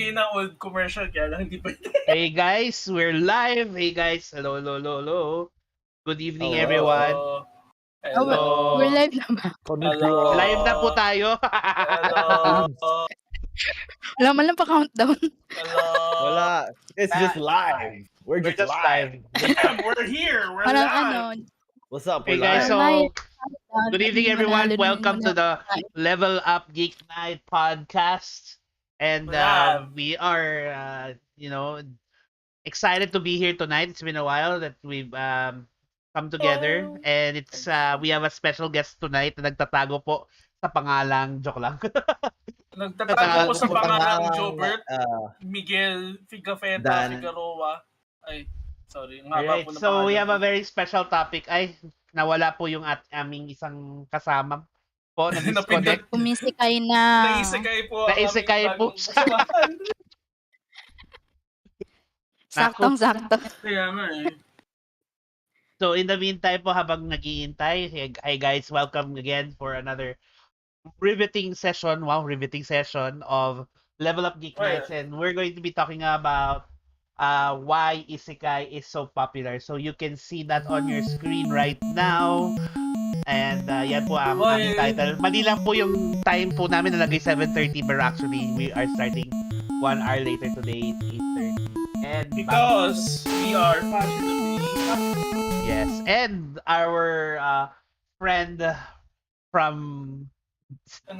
sabihin ng old commercial, kaya lang hindi pwede. Hey guys, we're live. Hey guys, hello, hello, hello, hello. Good evening, everyone. Hello. We're live na ba? Hello. Live na po tayo. Hello. Wala man lang pa-countdown. Hello. Wala. It's just live. We're just live. We're here. We're Parang live. What's up? Hey We're guys, live. so good evening, everyone. Welcome to the Level Up Geek Night podcast. And we are, excited to be here tonight. It's been a while that we've come together, and it's we have a special guest tonight na nagtatago po sa pangalang, joke lang. Nagtatago po sa pangalang Jobert, Miguel, Figafetta, Figueroa. Ay, sorry. Alright, so we have a very special topic. Ay, nawala po yung aming isang kasama po na disconnect. Umisikay na. Naisekay po. Naisekay po. Saktong-sakto. Kaya nga eh. So in the meantime po, habang naghihintay, hi guys, welcome again for another riveting session. Wow, riveting session of Level Up Geek Nights, and we're going to be talking about why Isekai is so popular. So you can see that on your screen right now. And yan po ang aming title. Mali lang po yung time po namin, nalagay 7:30, but actually we are starting 1 hour later today, 8:30. And because we are fashionably yes, and our friend from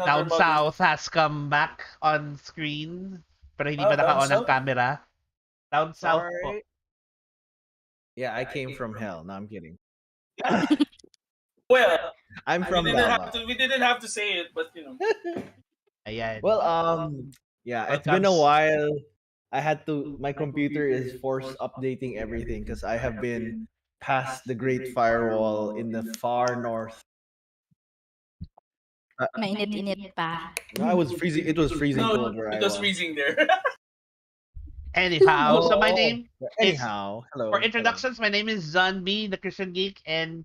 down south has come back on screen, pero hindi pa naka-on ang camera. Down south po. Yeah, I came from hell. No, I'm kidding. Well, I'm from we didn't have to say it, but you know. Ayan. Well, yeah, it's been a while. I had to. My computer is forced updating everything because I have been past the Great Firewall in the far north. Mainit-init pa. No, I was freezing. It was freezing cold where it was freezing there. Anyhow, so my name hello. For introductions, my name is Zombie, the Christian Geek, and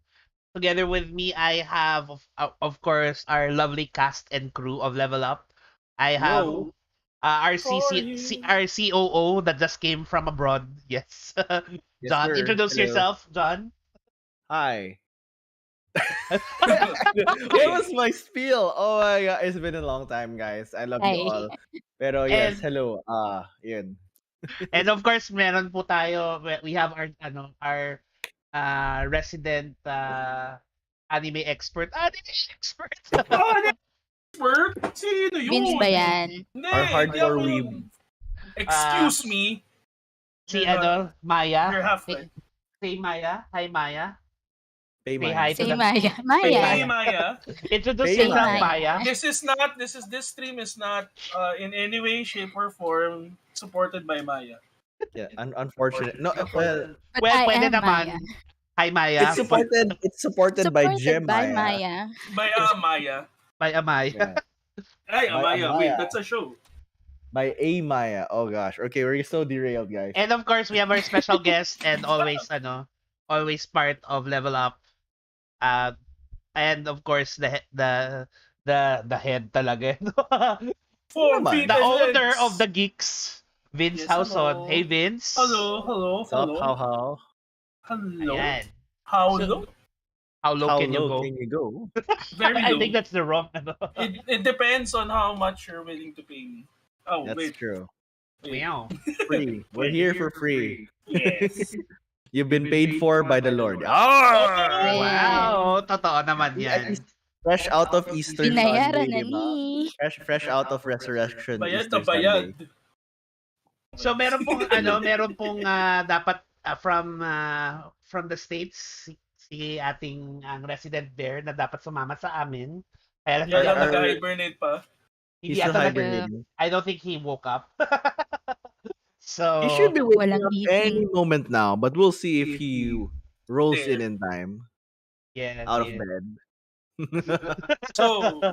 together with me, I have, of course, our lovely cast and crew of Level Up. I have our COO that just came from abroad. Yes. John, sir. introduce yourself, John. Hi. What was my spiel? Oh my god, it's been a long time, guys. I love you all. Pero yes, hello. Yun. And of course, meron po tayo, we have our resident anime expert. Sino yun? Vince ba yan? Our hardcore weeb. Excuse me. Si Maya. You're halfway. Say Maya. Hi, Maya. Say hi to Maya. Hey, Maya. Introduce yourself, Maya. This stream is not in any way, shape, or form supported by Maya. Yeah, unfortunate. No, well, pwede naman. Hi, Maya. It's supported by Gem Maya. By Maya. By Amaya. Yeah. Hi, Amaya. Wait, that's a show. By A Maya. Oh gosh. Okay, we're so derailed, guys. And of course, we have our special guest and always part of Level Up. And of course, the head talaga. The owner of the geeks, Vince Houson. Hey, Vince. Hello. How? Ayan. How low? How low can you go? Very low. I think that's the wrong. It depends on how much you're willing to pay me. Oh, that's true. Meow. Free. We're here for free. Yes. You've been paid for by the Lord. Wow! Totoo naman yan. Fresh out of Easter Binayaran na Sunday, ni. Fresh out of Resurrection. Bayad Easter na bayad. Sunday. So meron pong dapat from the States si ating resident there na dapat sumama sa amin. Kaya lang nag-hibernate pa. He's still hibernating. I don't think he woke up. So he should be waking up any moment now, but we'll see if he rolls in time. Yeah, out of bed. So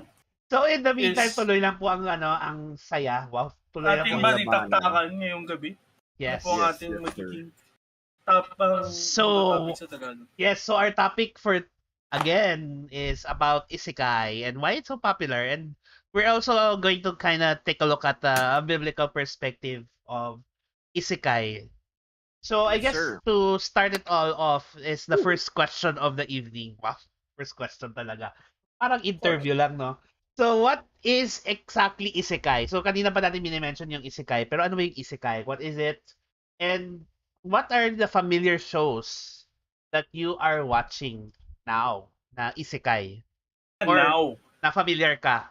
in the meantime, tuloy lang po ang saya. Wow, tuloy lang po. Ating balitaktakan ngayong gabi. Yes. Ano po ating magiging so our topic for again is about Isekai and why it's so popular. And we're also going to kind of take a look at a biblical perspective of isekai. So I Yes, guess sir. to start it all off is the first question of the evening. Wow, first question talaga. Parang Of course. interview lang, no? So what is exactly isekai? So kanina pa natin mini-mention yung isekai, pero ano ba yung isekai? What is it? And what are the familiar shows that you are watching now na isekai? And Or now, na familiar ka?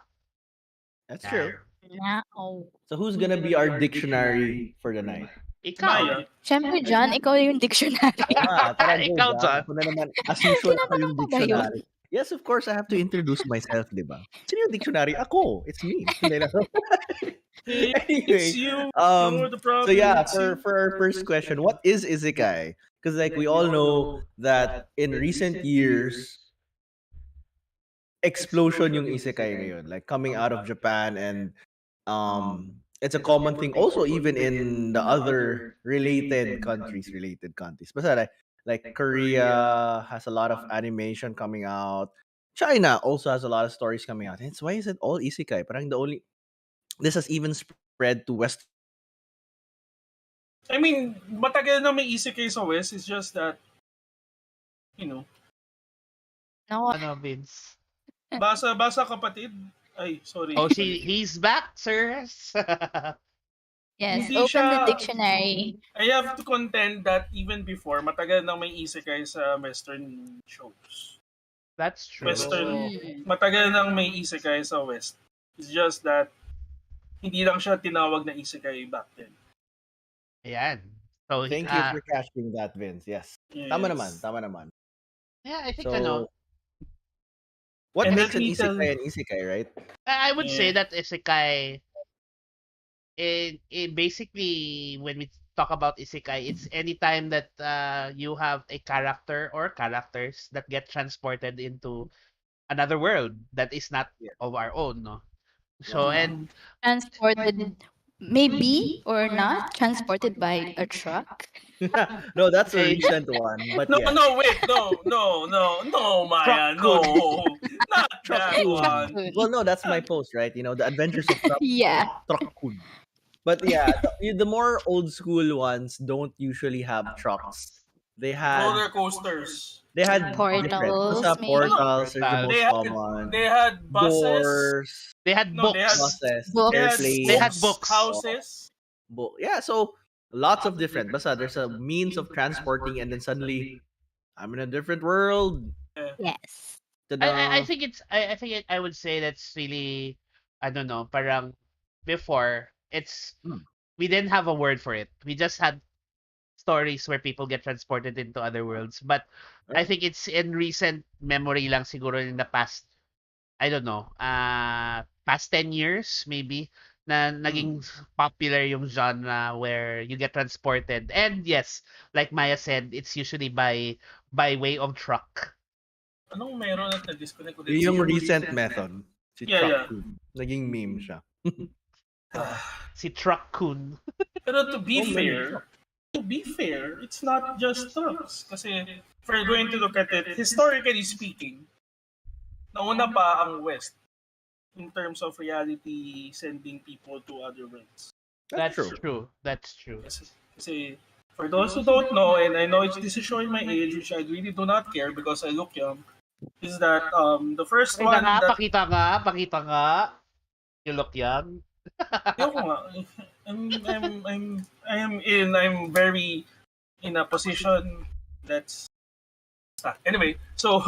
That's true. Yan. Na, oh. So who's gonna be our dictionary for the night? Ikaw. Maya. Siyempre, John, ikaw yung dictionary. Oo nga, tara go, Ikaw, John. John. Ako na naman, as usual, ako Tinatanong yung ko ba yun? dictionary. Yes, of course, I have to introduce myself, di ba? Sino yung dictionary? Ako. It's me. Hindi lang. It's Anyway, you. No, the so problem. yeah, It's you. for our first question, what is isekai? Because like we all know that in recent years, explosion yung isekai ngayon, like coming out of Japan, and it's a common thing also even in the other related countries. Basta like Korea has a lot of animation coming out. China also has a lot of stories coming out. Hence, why is it all isekai? Parang the only this has even spread to Western countries. I mean, matagal na may isekai sa West. It's just that, you know, Nako, Ano, Vince? basa kapatid. Ay, sorry. Oh, he's back, sir. yes, Hindi open the siya- dictionary. I have to contend that even before, matagal na may isekai sa Western shows. That's true. Western. Hmm. Matagal nang may isekai sa West. It's just that, hindi lang siya tinawag na isekai back then. Ayan. So, Thank you for catching that, Vince. Yes. Yes. Tama naman. yeah, I think So, what And makes let an me tell- isekai an isekai, right? I would say Yeah. that isekai, it basically, when we talk about isekai, it's anytime that you have a character or characters that get transported into another world that is not Yeah. of our own, no? So, Yeah. and Transported, maybe or not, transported by a truck. No, that's a Okay. recent one. But No, yeah. wait, no, Maya, Truck no, not Truck that Kun. one. Well, no, that's my post, right? You know, the adventures of Yeah. Truck Kun. But yeah, the more old school ones don't usually have trucks. They Roller had coasters. Portals, different. Basta maybe? portals, there's the Portals. most They had, common. they had buses. Doors, they had No, they had books. buses, Books. They had airplanes. They had books. houses. Yeah, so lots of different. Basta there's a means of transporting, and then suddenly I'm in a different world. Yes. I Ta-da. think I would say that's really, I don't know, parang before it's we didn't have a word for it. We just had stories where people get transported into other worlds. But I think it's in recent memory lang siguro in the past, I don't know, past 10 years maybe na naging popular yung genre where you get transported. And yes, like Maya said, it's usually by way of truck. Anong meron at na-disconnect ulit? Yung recent method. Si Yeah, Truck yeah. Kun. Naging meme siya. Si Truck Kun. Pero So many to be fair, it's not just trucks. Kasi if we're going to look at it, historically speaking, nauna pa ang West in terms of reality sending people to other worlds. That's true. true. That's true. Kasi for those who don't know, and I know this is showing my age, which I really do not care because I look young, is that the first Pakita one nga, that pakita nga. You look young. Ayoko nga. I'm very in a position that's anyway. So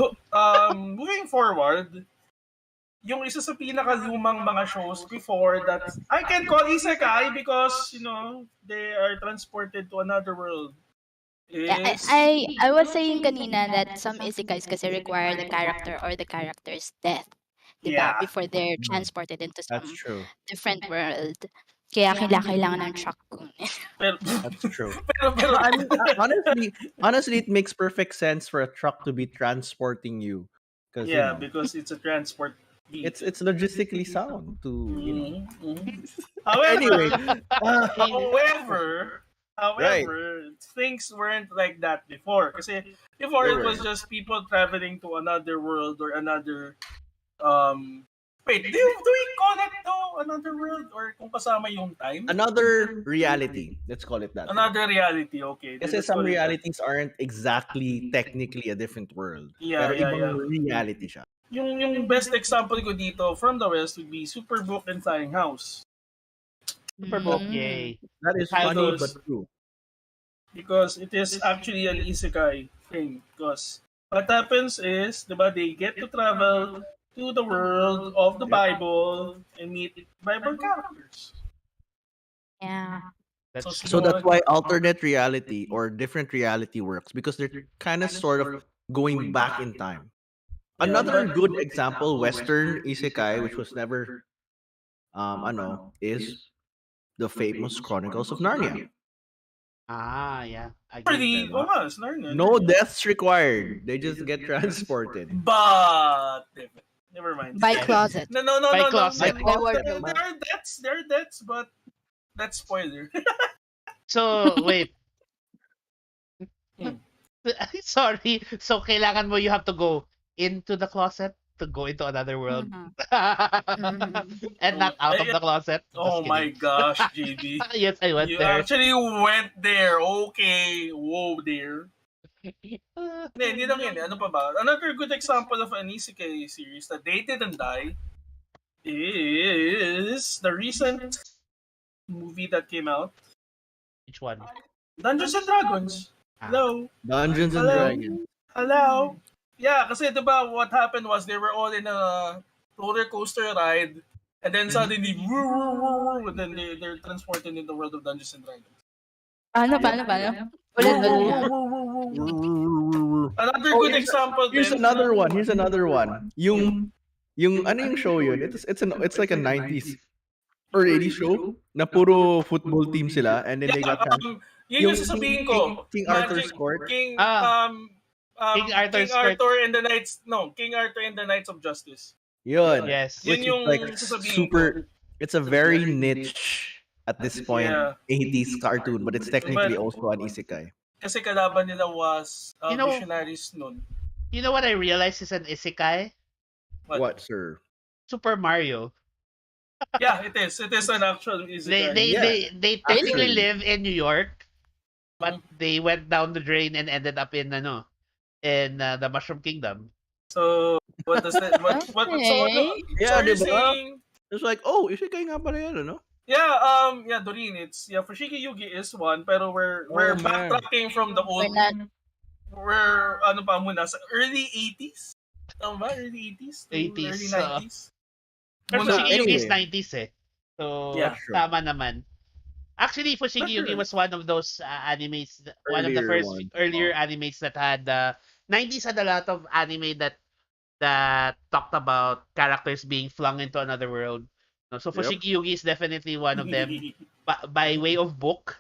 moving forward, yung isa sa pinakalumang mga shows before that I can call isekai because they are transported to another world. Yeah, Is I was saying kanina that some isekais kasi require the character or the character's death, diba? Yeah. Before they're transported into That's some true. different world. Kaya kailangan ng truck kun. pero, That's true. pero I mean, honestly, it makes perfect sense for a truck to be transporting you, because yeah, because it's a transport it's logistically sound to However, Anyway, however, Right. things weren't like that before. Kasi before They it was weren't. just people traveling to another world or another um Wait, do we call it though another world or kung kasama yung time? Another reality. Let's call it that. Another reality, okay. Kasi Let's some call it that. realities aren't exactly technically a different world. Yeah, Pero yeah, ibang yeah. reality siya. Yung best example ko dito from the West would be Superbook and Flying House. Superbook, Mm. yay. That is Childhood. funny but true. Because it is actually an isekai thing. Because what happens is, diba, they get to travel to the world of the Bible and meet Bible characters. Yeah. That's So that's why alternate reality or different reality works because they're kind of sort of going back in time. Yeah, Another but- good example, Western isekai, which was never, is the famous Chronicles of Narnia. yeah. I Pretty, agree. mas, Narnia. No deaths required. They just get transported. But, never mind. By Yes. closet. No. By closet. By wardrobe. There are deaths, but that's spoiler. So, wait. Hmm. Sorry. So, kailangan mo, you have to go into the closet to go into another world. Mhm. And not out of the closet. Oh Just my kidding. gosh, JB. Yes, I went You there. actually went there. Okay. Whoa there. Hindi lang yun. Ano pa ba? Another good example of an isekai series that they didn't die is the recent movie that came out, Which one? Dungeons and Dragons. Hello? Dungeons and Hello? Dragons. Hello? Yeah, kasi diba what happened was they were all in a roller coaster ride and then suddenly, and then they're transported in the world of Dungeons and Dragons. Paano? Ulit. Another Oh, good example Here's din. another one. Yung ano yung show yun? It's like a 90s or 80s show na puro football team sila and then they got Yun yung sasabihin ko. King Arthur's Court. King King Arthur's Court. King Arthur and the Knights of Justice. Yun. Yes. Yun Which is yung like sasabihin super, it's a very niche at this point Yeah. 80s cartoon, but it's technically But- also an isekai. Kasi kalaban nila was You know- Visionaries nun. You know what I realized is an isekai? What, sir? Super Mario. Yeah, it is. It is an actual They isekai. they Yeah. they technically Actually. live in New York, but they went down the drain and ended up in the Mushroom Kingdom. So, what does that... What so, Okay. Yeah, so you're diba? saying... It's like, oh, isekai nga pala yan, ano? Yeah, Doreen, it's... Yeah, Fushigi Yugi is one, pero we're Oh, man. backtracking from the We're old... not. We're, ano pa muna, sa early 80s? Tama ba? Early 80s? To 80s, early 90s? Pero Muna. Fushigi Yugi is anyway. 90s eh. So, Yeah, sure. tama naman. Actually, Fushigi Sure. Yugi was one of those animes, one of the Earlier first ones. earlier animes that had 90s had a lot of anime that talked about characters being flung into another world. No, so Yep. Fushigi Yugi is definitely one of them by way of book.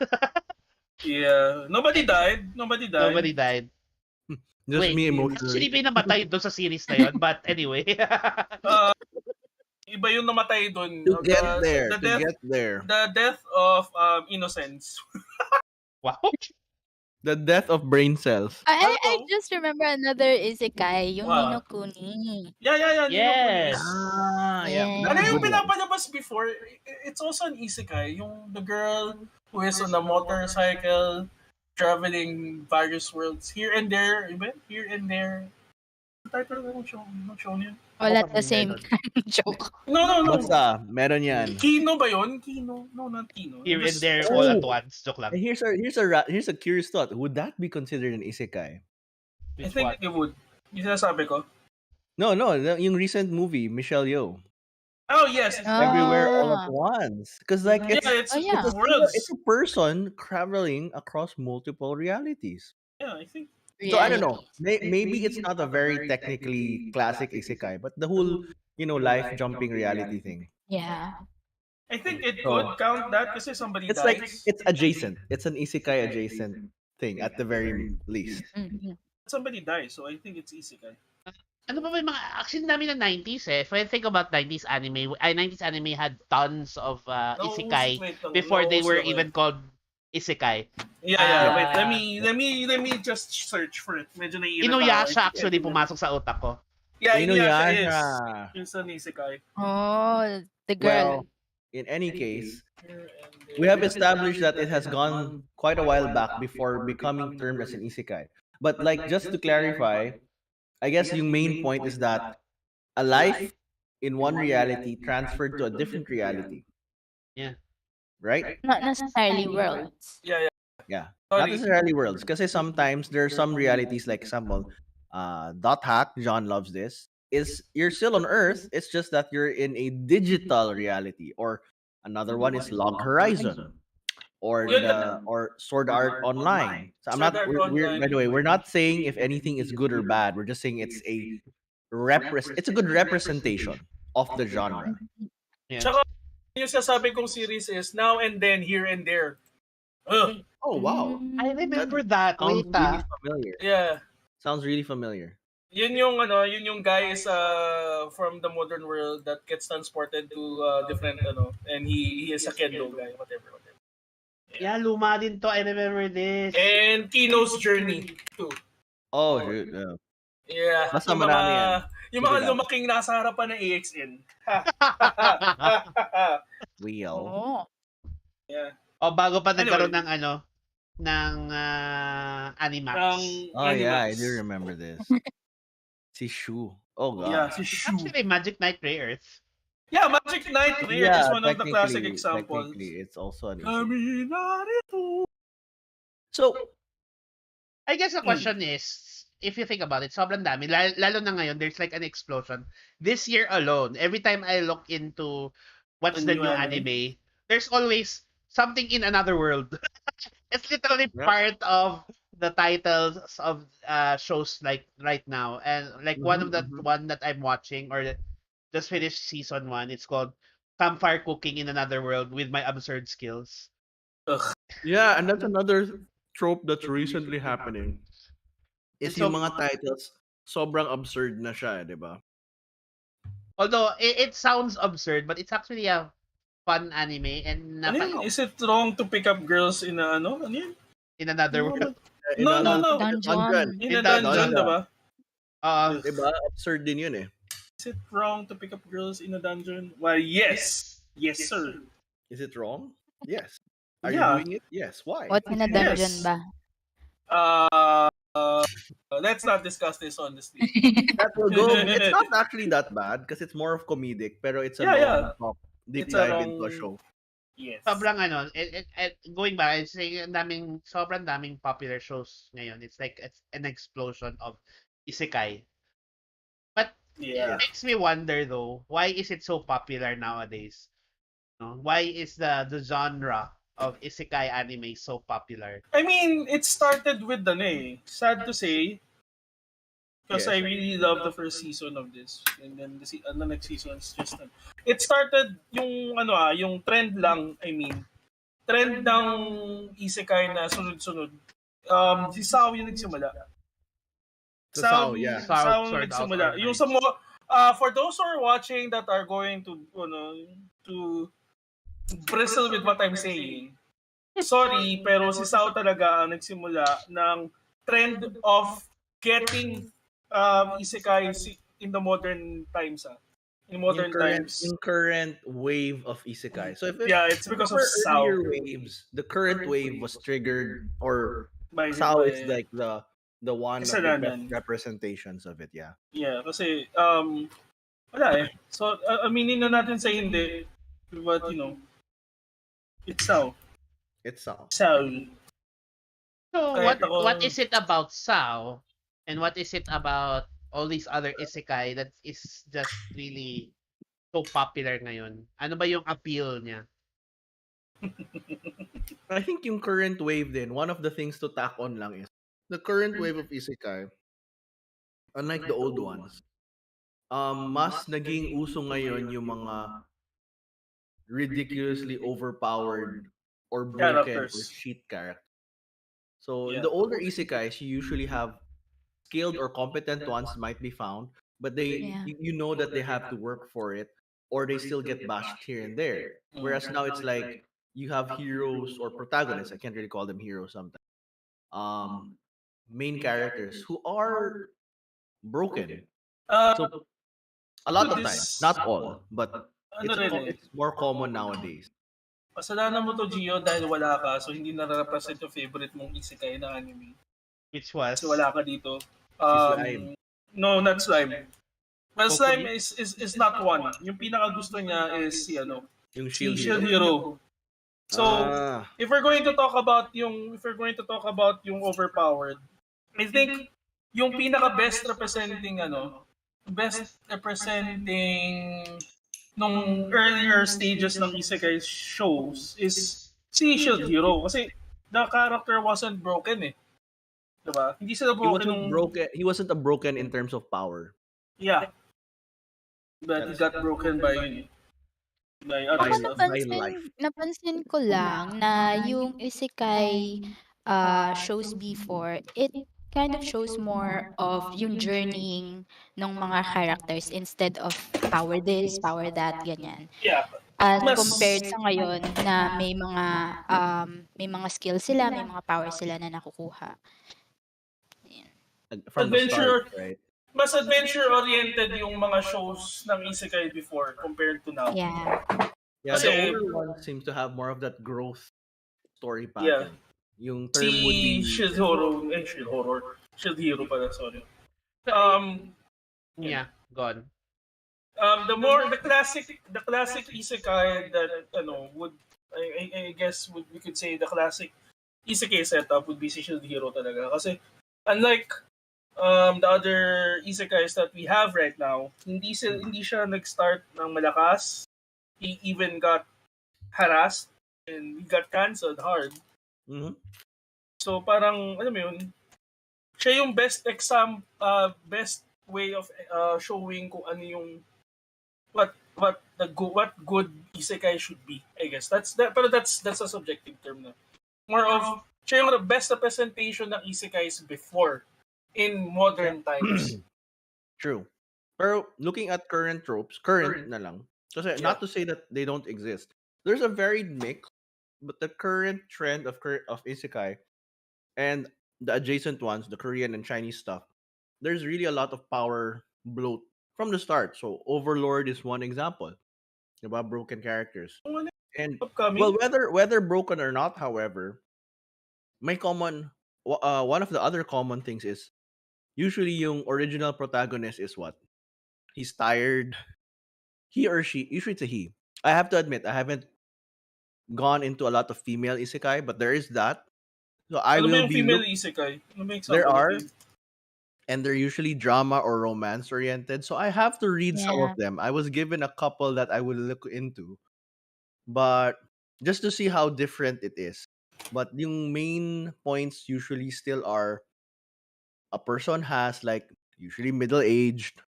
Yeah. Nobody died. Nobody died. Just Wait, me actually emotionally. pinamatay doon sa series na yun, but anyway. Iba yung namatay dun. To get there. The death of innocence. Wow. The death of brain cells. I Hello? just remember another isekai, yung Wow. Ni no Kuni. Yeah. Yes. Yeah. Ano yung Good one. pinapalabas before? It's also an isekai. Yung the girl who is on a motorcycle traveling various worlds here and there. Iba? Here and there. Ang title ng show niya? All at the same time. Joke. No. Basta, meron yan. Kino ba yun? Kino? No, not Kino. Here and Just- there, all at once. Joke lang. And here's a curious thought. Would that be considered an isekai? I Which think one? it would. Yung sinasabi ko. No, yung recent movie, Michelle Yeoh. Oh, yes. Everywhere all at Ah. once. Because like it's Yeah, it's Oh, yeah. worlds. it's a person traveling across multiple realities. Yeah, I think. So I don't know. Reality. Maybe it's not a very technically classic isekai, but the whole life jumping reality thing. Yeah. I think it So- could count that kasi somebody It's dies. like it's adjacent. It's an isekai adjacent thing at the very least. Mhm. Somebody dies, so I think it's isekai. Ano ba yung mga actually dami ng 90s eh. If I think about 90s anime had tons of isekai wait lang, before they were sila, even called isekai. Yeah, wait. Ah. Let me just search for it. Medyo naiirita Inuyasha ako. actually pumasok sa utak ko. Yeah, Inuyasha Inuyasha. is. It's an isekai. Oh, the girl. Well, in any case, Here and we have there. established that it has gone quite a while back before becoming termed as an isekai. But like just to clarify, I guess yung main point is that a life in one reality transferred to a different reality, Yeah. right? Not necessarily worlds. Yeah, yeah. Yeah. Not Sorry. necessarily worlds. Because sometimes there are some realities, like example, Dot Hack, John loves this, is you're still on Earth, it's just that you're in a digital reality. Or another one is Log Horizon. Or Yun lang. Sword Art Online. So I'm Sword not Art we're Online. by the way, we're not saying if anything is good or bad. We're just saying it's a good representation of the genre. Yeah. Tsaka, yung sasabi kong series is Now and Then, Here and There. Ugh. Oh wow. I That remember that. sounds Wait, really familiar. Yeah. Sounds really familiar. Yun yung guy is from the modern world that gets transported to different and he is a kendo guy, whatever. Yeah, luma din to. I remember this. And Kino's Journey too. Oh shoot. Yeah. Yeah, Basta marami yan. yung mga Check it out. lumaking nasa harapan ng AXN. Wheel. Oh. Yeah. O bago pa nagkaroon Anyway. ng Animax. Oh yeah, I Animax. do remember this. Si Shu. Oh god. Yeah, si It's Shu. actually Magic Knight Rare-Earth. Yeah, Magic Knight Rare is one of the classic examples. Technically, it's also an issue. Kami narito. So, I guess the question is, if you think about it, sobrang dami. Lalo na ngayon, there's like an explosion. This year alone, every time I look into what's A the new new anime? anime, there's always something in another world. It's literally Yep. part of the titles of shows like right now. And like one of the one that I'm watching or just finished season 1, it's called Campfire Cooking in Another World with My Absurd Skills. Ugh. yeah, and that's another trope that's recently happening. Is And so- yung mga titles sobrang absurd na siya, di ba? Although it sounds absurd, but it's actually a fun anime and Ano yun? Is it wrong to pick up girls in a ano? Ano yun? in another world. No, no, no. Dungeon. In a In dungeon. dungeon, diba? Diba? Absurd din yun eh. Is it wrong to pick up girls in a dungeon? Well, yes. Yes, sir. Is it wrong? Yes. Are Yeah. you doing it? Yes. Why? What in a dungeon Yes. ba? Let's not discuss this honestly. That will go. It's not actually that bad because it's more of comedic, pero it's a Yeah, long deep It's a dive into a long- show. Yes. Sobrang going back, it's saying sobrang daming popular shows ngayon. It's like it's an explosion of isekai. But Yeah. it makes me wonder though, why is it so popular nowadays? No? Why is the genre of isekai anime so popular? I mean, it started with the sad to say, because Yes. I really love the first season of this, and then the next season is just it started yung yung trend lang. I mean, trend ng isekai na sunod-sunod. Si Sao yung nagsimula. So Sao, yeah. Sword Sao yung Art nagsimula. Online. Yung sa mga for those who are watching that are going to to bristle with what I'm saying. Sorry, pero si Sao talaga ang nagsimula ng trend of getting isekai in the modern times. In modern times. Yung current wave of isekai. So if It's because of Sao. earlier waves, the current wave was triggered, or By, Sao by- is like the one of Isa the na best yan. representations of it. Yeah. Yeah, kasi wala eh. So aminin na natin sa hindi, but it's Sao. It's Sao. Sao. So Kahit what ako- is it about Sao and what is it about all these other isekai that is just really so popular ngayon? Ano ba yung appeal niya? I think yung current wave din, one of the things to tack on lang is the current wave of isekai, unlike the old ones, mas naging uso ngayon yung mga ridiculously overpowered or broken or Characters. cheat characters. So in Yeah. the older isekais, you usually have skilled or competent ones might be found, but Yeah. you know that they have to work for it, or they still get bashed here and there. Whereas now it's like you have heroes or protagonists. I can't really call them heroes sometimes. Main characters who are broken Uh, So a lot to of times, this, not all, but ano rin eh, it's more common nowadays. kasalanan mo to, Gio, dahil wala ka, so hindi nare-represent yung favorite mong isekai na anime. Which was? Kasi wala ka dito. Si Slime. No, not Slime. Well, Slime Hopefully. is not one. Yung pinaka gusto niya is si ano, Yung si Shield Shield Hero. Hero. So, Ah, if we're going to talk about yung overpowered, I think yung pinaka best representing nung earlier stages ng isekai shows is si Shield Hero kasi the character wasn't broken eh. Diba? Hindi sila he broken wasn't nung broken. He wasn't a broken in terms of power. yeah, but he got broken by other By Ako stuff. by life. napansin ko lang na yung isekai shows before, it kind of shows more of yung journeying ng mga characters instead of power this, power that, ganyan. Yeah. As Mas compared sa ngayon na may mga skills sila, may mga power sila na nakukuha. Ayan. From the start, adventure right? mas adventure-oriented yung mga shows ng isekai before compared to now. Yeah. Yeah, Kasi- the older one seems to have more of that growth story Yeah. pattern. Yung term would be Shield Hero pala, sorry. Yeah, gone. The classic isekai that I guess we could say the classic isekai setup would be si Shield Hero talaga kasi unlike the other isekais that we have right now, hindi siya nag-start ng malakas. He even got harassed and he got cancelled hard. Mhm. So parang alam mo yun, siya yung best way of showing kung ano yung what good isekai should be, I guess. Pero that's a subjective term na. More of siya yung best representation ng isekais before in modern times. True. Pero looking at current tropes, current na lang. Kasi not to say that they don't exist. There's a varied mix, but the current trend of isekai and the adjacent ones, the Korean and Chinese stuff, there's really a lot of power bloat from the start. So Overlord is one example. About broken characters. Kung ano And yung upcoming, well, whether broken or not, however, one of the other common things is usually yung original protagonist is what? He's tired. He or she, usually it's a he. I have to admit, I haven't gone into a lot of female isekai, but there is that. So I ano ba will yung be female isekai? Ano ba yung example there are, natin? and they're usually drama or romance oriented. So I have to read some of Yeah. them. I was given a couple that I will look into, but just to see how different it is. But yung main points usually still are a person has like usually middle aged,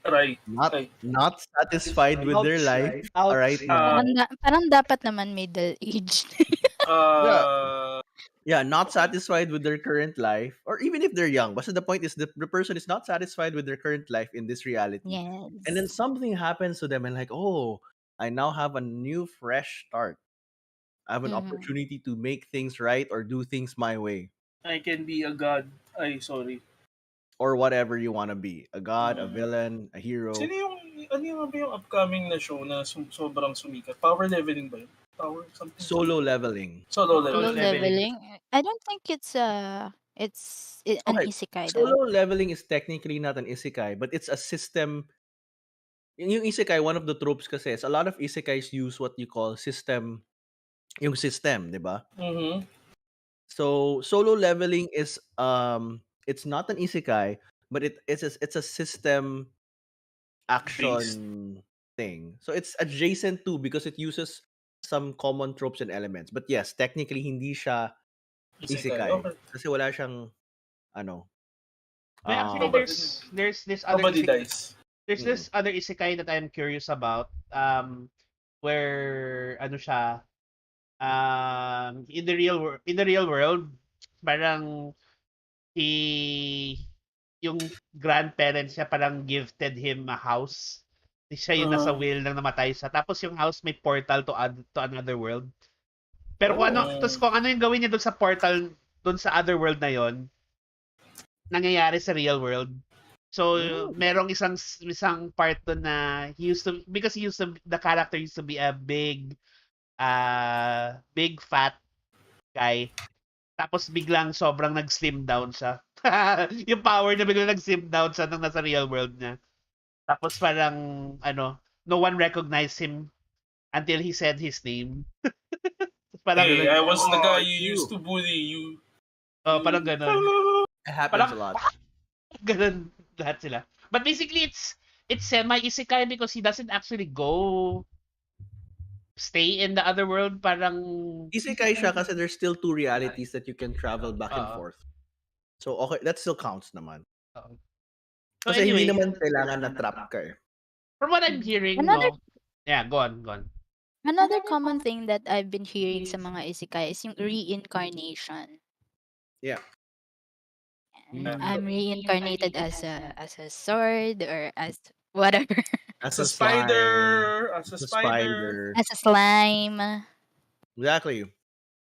Right. not satisfied with their life. Ouch. Right Ah. now. Parang dapat naman middle age. Yeah, not satisfied with their current life, or even if they're young. But the point is the person is not satisfied with their current life in this reality. Yes. And then something happens to them and like, oh, I now have a new fresh start. I have an Mhm. opportunity to make things right or do things my way. I can be a god. Ay, sorry. Or whatever you want to be. A god, a villain, a hero. Ano yung ba yung upcoming na show na sobrang sumikat? Power leveling ba yun? Power something? Solo leveling. Solo Solo leveling. leveling. I don't think it's an Okay, isekai though. Solo leveling is technically not an isekai, but it's a system. Yung isekai, one of the tropes kasi is a lot of isekais use what you call system, yung system, di ba? Mm-hmm. So solo leveling is it's not an isekai, but it's a system action thing. So it's adjacent to because it uses some common tropes and elements. But yes, technically hindi siya isekai. Okay. Kasi wala siyang ano. Well, actually, Nobody- there's this other Nobody isekai, dies. there's this other isekai that I'm curious about. Where ano siya, in the real world, parang yung grandparents niya parang gifted him a house. Siya yung nasa will nang namatay siya. Tapos yung house may portal to another world. Pero kung ano yung gawin niya doon sa portal, doon sa other world na yon, nangyayari sa real world. So, Mm. merong isang part doon na the character used to be a big fat guy. Tapos biglang sobrang nag-slim down siya. Yung power niya biglang nag-slim down siya nung nasa real world niya. Tapos parang, no one recognized him until he said his name. Parang, Hey, I was the guy it's you used to bully. You. parang ganun. It happens Parang, a lot. ganun lahat sila. But basically, it's semi-isekai because he doesn't actually go stay in the other world. Parang, Isekai siya kasi there's still two realities that you can travel back and Oo. forth. So, okay, that still counts naman. So Kasi hindi anyway, naman kailangan na trap ka eh. from what I'm hearing, Another yeah, go on. another common thing that I've been hearing sa mga isekai is yung reincarnation. Yeah. I'm reincarnated as a sword or as whatever. As a a slime, spider. As a as a spider. spider. As a slime. Exactly.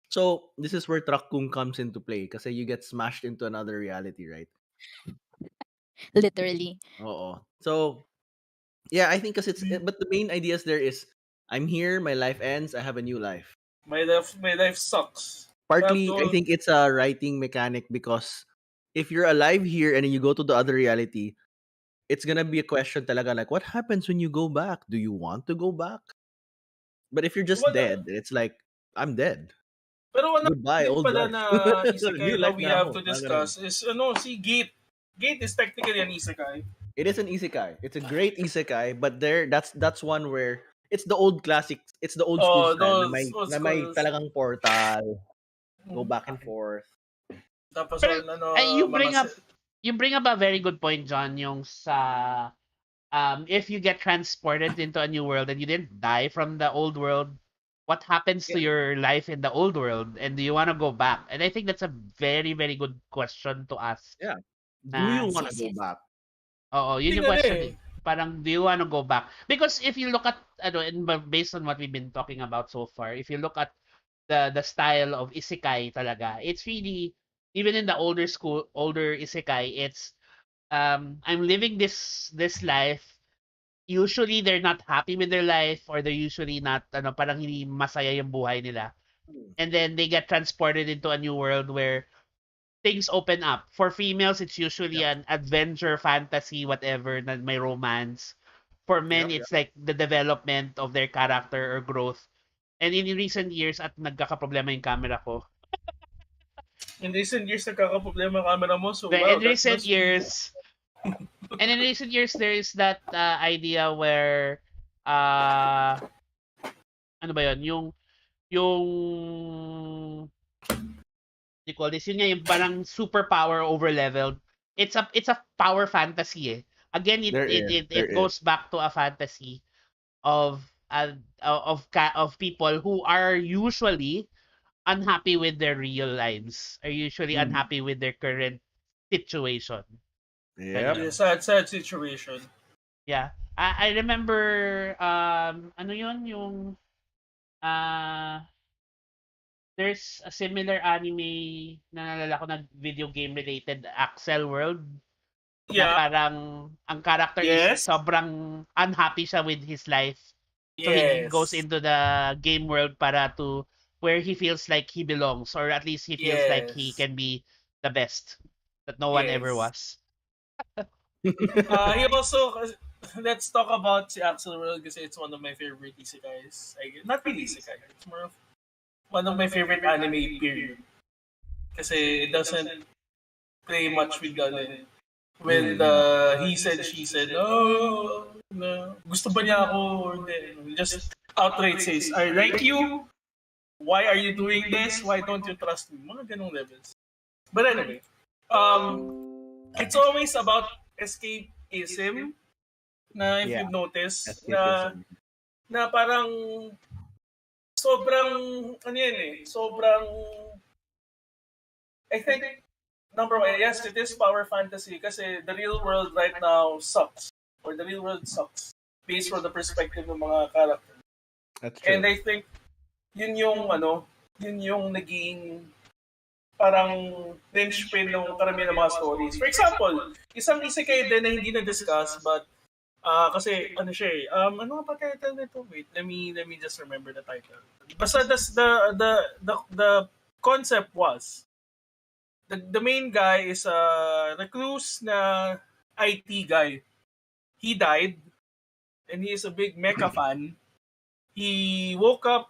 So, this is where Trakung comes into play kasi you get smashed into another reality, right? Literally. Oo. So, yeah, I think kasi but the main ideas there is I'm here, my life ends, I have a new life. My life sucks. Partly, I think it's a writing mechanic because if you're alive here and then you go to the other reality, it's gonna be a question talaga like, what happens when you go back? Do you want to go back? But if you're just dead, it's like, I'm dead. Pero one Goodbye, din old pala life. na New isekai na life we na have ako. to Mga ganun. discuss is si Gate. Gate is technically an isekai. It is an isekai. It's a great isekai, but that's one where it's the old classic, it's the old school style Those old na may schools. talagang portal, go back and forth. Tapos Pero, you bring mga up a very good point, John, yung sa if you get transported into a new world and you didn't die from the old world, what happens to your life in the old world, and do you want to go back? And I think that's a very, very good question to ask. Yeah. Do Na, you want to Yes, go yes. back? Oo, yun Hindi yung nga question eh. eh. Parang, do you want to go back? Because if you look at, based on what we've been talking about so far, if you look at the style of isekai talaga, it's really, even in the older isekai, it's, I'm living this life. Usually, they're not happy with their life or they're usually not, parang hindi masaya yung buhay nila. And then they get transported into a new world where things open up. For females, it's usually an adventure, fantasy, whatever, na may romance. For men, Yep. it's like the development of their character or growth. And in recent years, at nagkakaproblema yung camera ko. In recent years, nagkakaproblema ang camera mo. So, But wow, in recent that's years, there is that idea where, ano ba yun? Yung you call this, yun nga yung parang superpower over leveled. It's a power fantasy eh. Again, it There is. goes back to a fantasy of of people who are usually unhappy with their real lives, are usually unhappy with their current situation. Yep. Yeah, sad situation. Yeah. I remember ano yun yung uh there's a similar anime na nalala ko na video game related, Axel World, na Yeah. parang ang character is Yes. sobrang unhappy siya with his life. So he goes Yes. into the game world para to where he feels like he belongs, or at least he feels like he Yes. can be the best that no one ever Yes. was. He also, let's talk about si Axel World kasi it's one of my favorite isekais. Not really isekai. It's more of one of my favorite anime period. Kasi it doesn't play much with the he said, she said, oh, no, gusto ba niya ako or hindi. Just outright says, I like you. Why are you doing this? Why don't you trust me? Mga ganong levels. But anyway, it's always about escapism na if Yeah. you've noticed Escapism. na parang sobrang ano yan eh, sobrang I think number one, yes, it is power fantasy kasi the real world right now sucks. Or the real world sucks based from the perspective ng mga characters. That's true. And I think yun yung naging parang linchpin ng karamihan ng mga stories. For example, isang isekai din na hindi na-discuss but kasi ano siya eh, ano nga ba title nito? Wait, let me just remember the title. Basta the concept was the main guy is a recluse na IT guy. He died and he is a big mecha fan. He woke up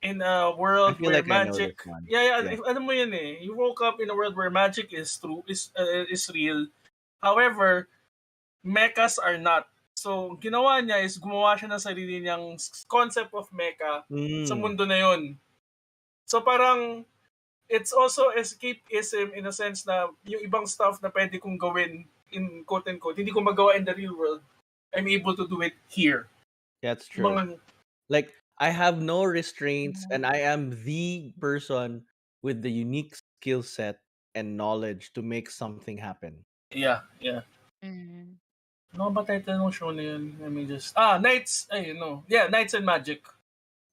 in a I world feel where like I know this magic, one. yeah, Yeah. ano mo yun eh, he woke up in a world where magic is true, is real. However, mechas are not. So, ginawa niya is gumawa siya ng sarili niyang concept of mecha sa Mm. mundo na yun. So, parang, it's also escapism in a sense na yung ibang stuff na pwede kong gawin in quote-unquote, hindi ko magawa in the real world, I'm able to do it here. That's true. Mga, Like, I have no restraints and I am the person with the unique skill set and knowledge to make something happen. yeah. Mm. Ano ba title ng show na yun? Let me just... Knights! Ay, no. Yeah, Knights and Magic.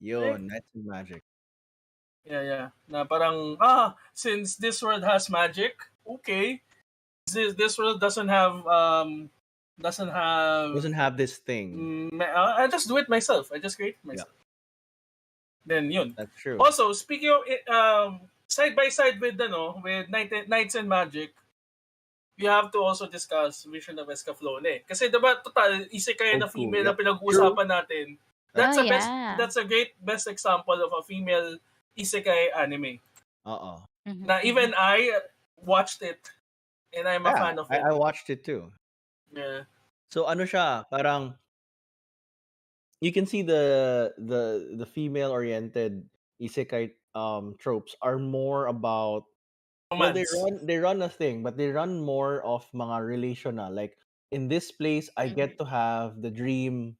Yun, Knights and Magic. Yeah. Na parang, since this world has magic, okay. This world doesn't have Doesn't have this thing. I just do it myself. I just create it myself. Then yun. That's true. Also, speaking of side by side with Knights and Magic, we have to also discuss Vision of Escaflowne. Kasi diba total isekai na female na pinag-uusapan natin. That's that's a great best example of a female isekai anime. Na even I watched it and I'm a fan of it. I watched it too. Yeah. So ano siya, parang you can see the female oriented isekai tropes are more about Romance. well, they run a thing, but they run more of mga relational. Like in this place, I get to have the dream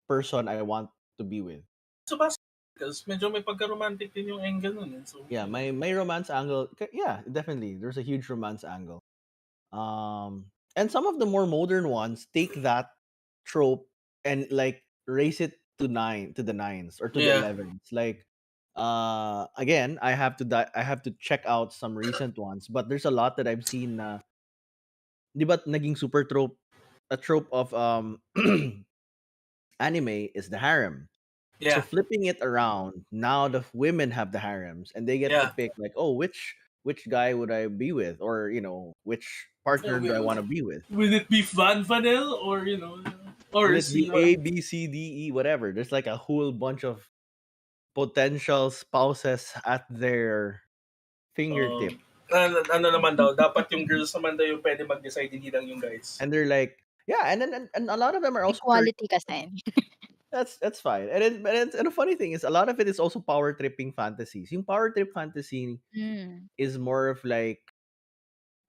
person I want to be with. So because medyo may pagka-romantic din yung angle nun. So, yeah, my romance angle. Yeah, definitely. There's a huge romance angle. And some of the more modern ones take that trope and like raise it to the nines or to the 11s. Like again, I have to check out some recent ones, but there's a lot that I've seen na di ba naging super trope, a trope of anime is the harem. yeah. So flipping it around, now the women have the harems and they get to pick like, oh, which guy would I be with, or which partner do I want to be with? Will it be Van Vanel or or Will it be A, B, C, D, E, whatever? There's like a whole bunch of potential spouses at their fingertip. Ano naman daw, dapat yung girls naman daw yung pwede mag-decide, hindi lang yung guys. And they're like, yeah, and then and a lot of them are also Equality kasi. That's fine. And the funny thing is a lot of it is also power tripping fantasies. Yung power trip fantasy is more of like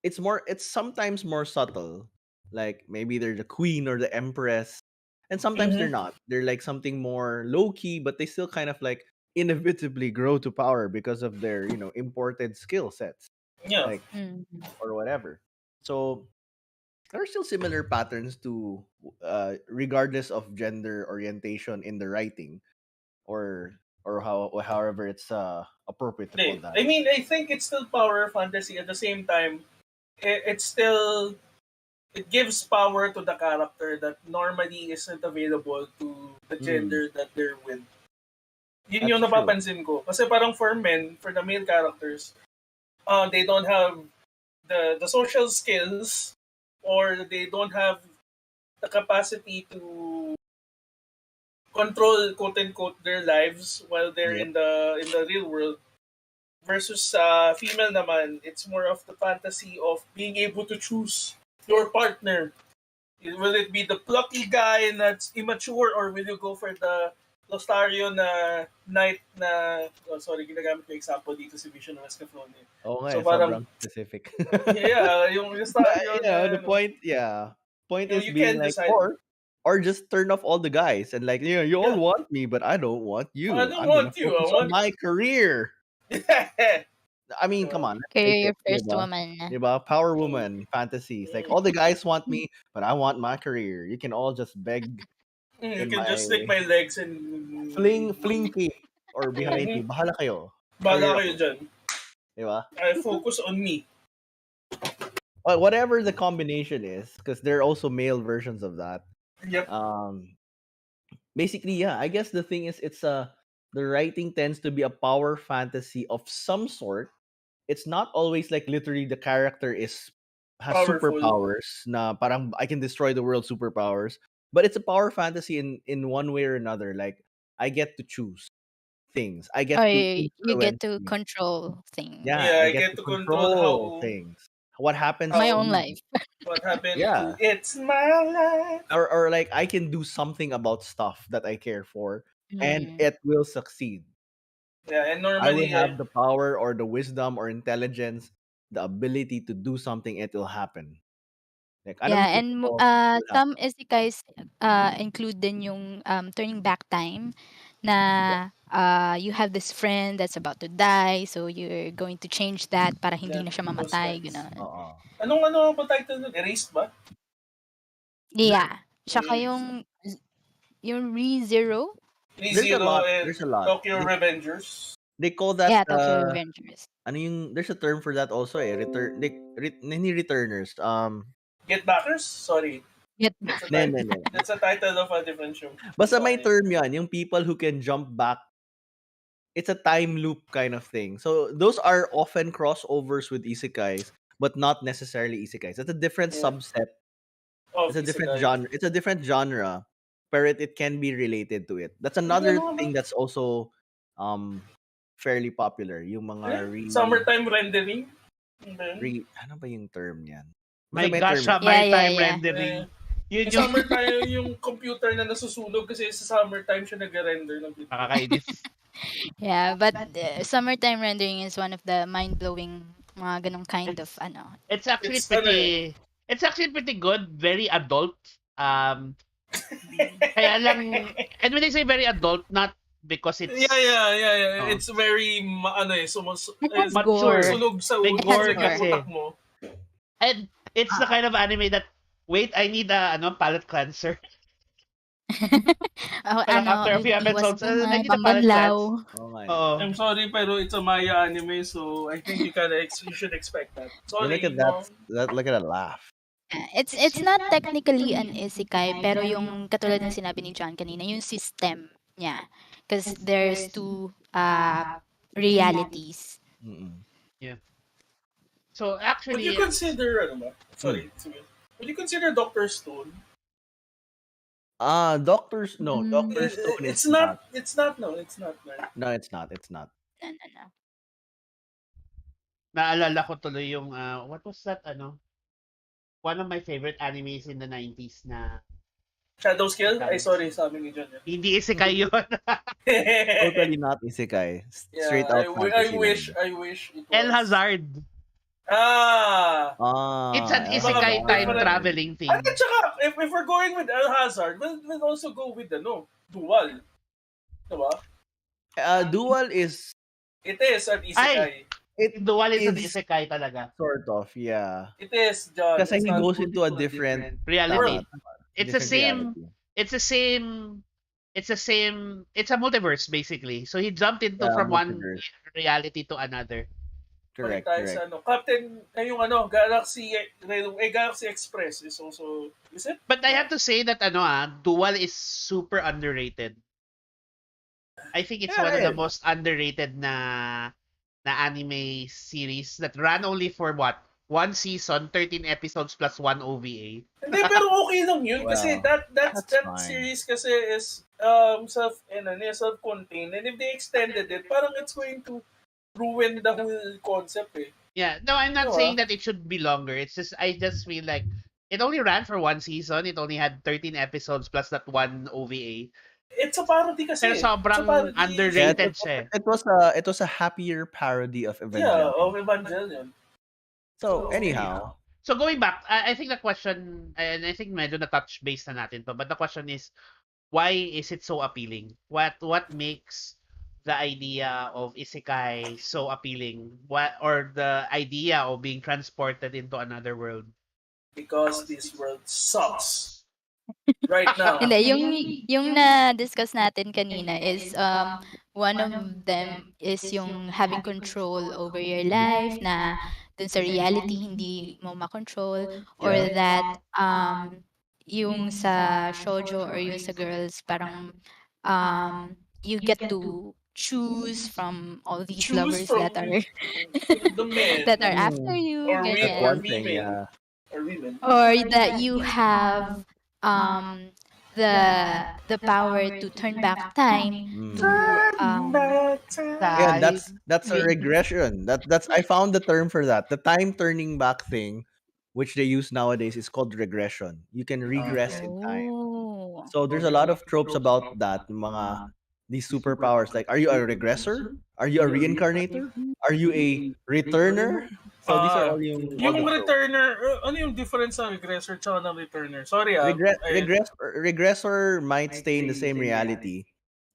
it's sometimes more subtle. Like maybe they're the queen or the empress. And sometimes they're not. They're like something more low key, but they still kind of like inevitably grow to power because of their, imported skill sets. Yeah. Like or whatever. So there are still similar patterns to regardless of gender orientation in the writing or however it's appropriate to call that. I mean, I think it's still power fantasy. At the same time, it gives power to the character that normally isn't available to the gender that they're with. Yun yung napapansin ko. Kasi parang for men, for the male characters, they don't have the social skills or they don't have the capacity to control quote unquote their lives while they're in the real world, versus female naman, it's more of the fantasy of being able to choose your partner. Will it be the plucky guy that's immature, or will you go for the Lostario na knight na ginagamit ko example dito si Vision of Escaflowne. So parang specific. Yung Lostario the point is being like decide. Or just turn off all the guys and like, you all want me, but I don't want you. I don't want you. I want my career. I mean, come on. Career first woman. Diba? Power woman fantasies. Like all the guys want me, but I want my career. You can all just beg. You can just stick my legs and fling cake or behind me. Bahala kayo. Bahala kayo dyan. Diba? I focus on me. Well, whatever the combination is, because there are also male versions of that. Yep. Basically, yeah, I guess the thing is, the writing tends to be a power fantasy of some sort. It's not always like literally the character has Powerful. superpowers na parang I can destroy the world superpowers, but it's a power fantasy in one way or another. Like I get to choose things, I Or get to you get influence to things. control things. Yeah, Yeah, I I get get to to control control how things. What happens My to how own me? life. what happened to Yeah, It's My Life. or like I can do something about stuff that I care for, and Mm. it will succeed. Yeah, and I will normally have the power or the wisdom or intelligence, the ability to do something. It will happen. Like alam Yeah, mo yung and totoo, it will some happen. isekais include din yung turning back time na you have this friend that's about to die, so you're going to change that para hindi yeah, na siya those mamatay, kinds. gano'n. Oo. Anong ba title nun? Erased ba? Yeah, tsaka Erased. yung ReZero? There's a ReZero lot. There's and a lot. Tokyo Revengers. They call that Yeah, Tokyo Revengers. ano yung there's a term for that also eh. Many returners. Get Backers? Sorry. Get That's a Ne title. ne ne. That's a title of a different show. Basta may Sorry. term 'yan, yung people who can jump back. It's a time loop kind of thing. So those are often crossovers with isekais, but not necessarily isekais. It's a different Yeah. subset. Of It's a different Isekai. genre. It's a different genre, but it can be related to it. That's Ano another nga ba? thing that's also fairly popular. Yung Eh? mga Summertime rendering? Ano ba yun? ano ba yung term niyan? My Basta may term gosh, yan. Yeah, my yeah, time yeah. rendering. Eh, Yun yung yung summertime, yung computer na nasusunog kasi sa summertime siya nag-render ng video. nakakainis. Yeah, but summertime rendering is one of the mind-blowing mga ganong kind of It's actually It's ano eh. it's actually pretty good, very adult. Kaya lang, and when I say very adult, not because it's Yeah. oh, It's very, It has mature. gore. sunog sa May It has gore sunog yung gore. utak kasi. mo. And it's the kind of anime that, wait, I need a palate cleanser. Parang after a few iwas episodes, I ingay, need a palate cleanse. pambanlaw. Oo nga. Oo. I'm sorry pero it's a Maya anime so I think you should expect that. You Sorry, look at no. look at that laugh. It's not technically an isekai, pero yung katulad ng sinabi ni John kanina, yung system niya. Because there's two realities. Mm-mm. Yeah. So Would actually, you consider ano ba? Sorry, sige. Would you consider Doctor Stone? Doctor It- Stone is it's not it's not no, it's not man. No, it's not. It's not. No. naalala ko tuloy yung, what was that, one of my favorite animes in the 90s na Shadow Skill? Ay Isekai. sorry, sabi ni John. Hindi isekai yun. Totally not isekai. Yeah, Straight out fantasy. I wish it was. El Hazard. Ah! It's an El isekai Hazard. time Different. traveling thing. At saka, if we're going with El Hazard, we'll also go with Dual. Diba? Dual is It is an isekai. Dual is an is isekai talaga. sort of, yeah. It is, John. Kasi It's he not- goes into a different Reality. tama. It's the Different same. reality. It's a multiverse basically. So he jumped into Yeah, from one multiverse. reality to another. Balik Correct, tayo correct. sa Captain, yung Galaxy Express is also, is it? But I have to say that Dual is super underrated. I think it's Yeah, one of the right. most underrated na anime series that ran only for what? One season, 13 episodes plus one OVA. Hindi, pero okay lang yun. Kasi Well, that fine. series kasi is self-contained. And if they extended it, parang it's going to ruin the whole concept eh. Yeah, no, I'm not Diba? saying that it should be longer. It's just I just feel like it only ran for one season. It only had 13 episodes plus that one OVA. It's a parody kasi. Pero sobrang It's a parody. underrated siya. It was a happier parody of Yeah, Evangelion. of Evangelion. So anyhow, So going back, I think the question, and I think medyo na-touch base na natin to, but the question is, why is it so appealing? What makes the idea of isekai so appealing? Or the idea of being transported into another world? Because this world sucks. right now. Hindi, yung na-discuss natin kanina is one of them is yung having control over your life na dun sa reality hindi mo makontrol or Yeah. that yung sa shoujo or yung sa girls parang you get to choose from all these Choose lovers that from are the men that are after Mm, you, or that's or ganyan. one thing. women Yeah. or women. Or that you have um the power to turn back time Mm. to Turn back Yeah, time. and Time. that's a regression. That's I found the term for that. The time turning back thing, which they use nowadays, is called regression. You can regress Okay. in time. oh So there's a lot of tropes about that. Mga these superpowers. Like, are you a regressor? Are you a reincarnator? Are you a returner? So these are Ah, all the yung tropes. returner, ano yung difference sa regressor tsaka ng returner? Sorry ah. Ayan. Regressor might stay in the same reality,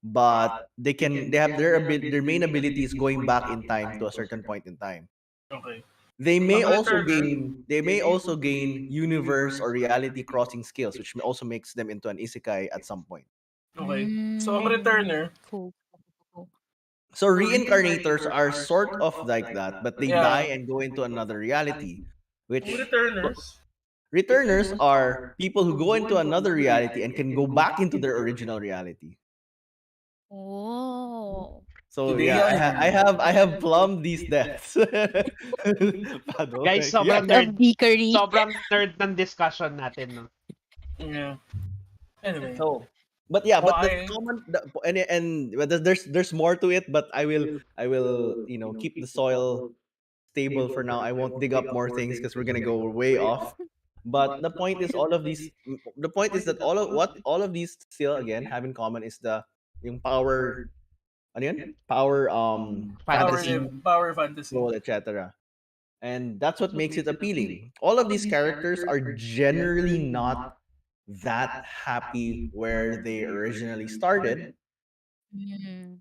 but they have their main ability is going back in time to a certain point in time. Okay. They Ang may also returner, gain universe or reality crossing skills, which also makes them into an isekai at some point. okay. So ang returner, cool, cool. So reincarnators are sort of like that, but they die yeah. and go into another reality, Ang which returners, returners are people who go into another reality and can go back into their original reality. Oh. So they yeah, I have plumbed these deaths. Pado, Guys, like, yeah. Art of geekery. sobrang nerd ng discussion natin, no? Yeah. Anyway. So, but yeah, but the Why? common but there's more to it. But I will keep the soil stable for now. I won't dig up more things because we're gonna go way off. But the point is, the point is that all of these still again have in common is the yung power, ano yun? Power Fantasy. fantasy Power fantasy. role, etc. And that's what makes it appealing. All of these characters are generally not that happy where they originally started. Mm.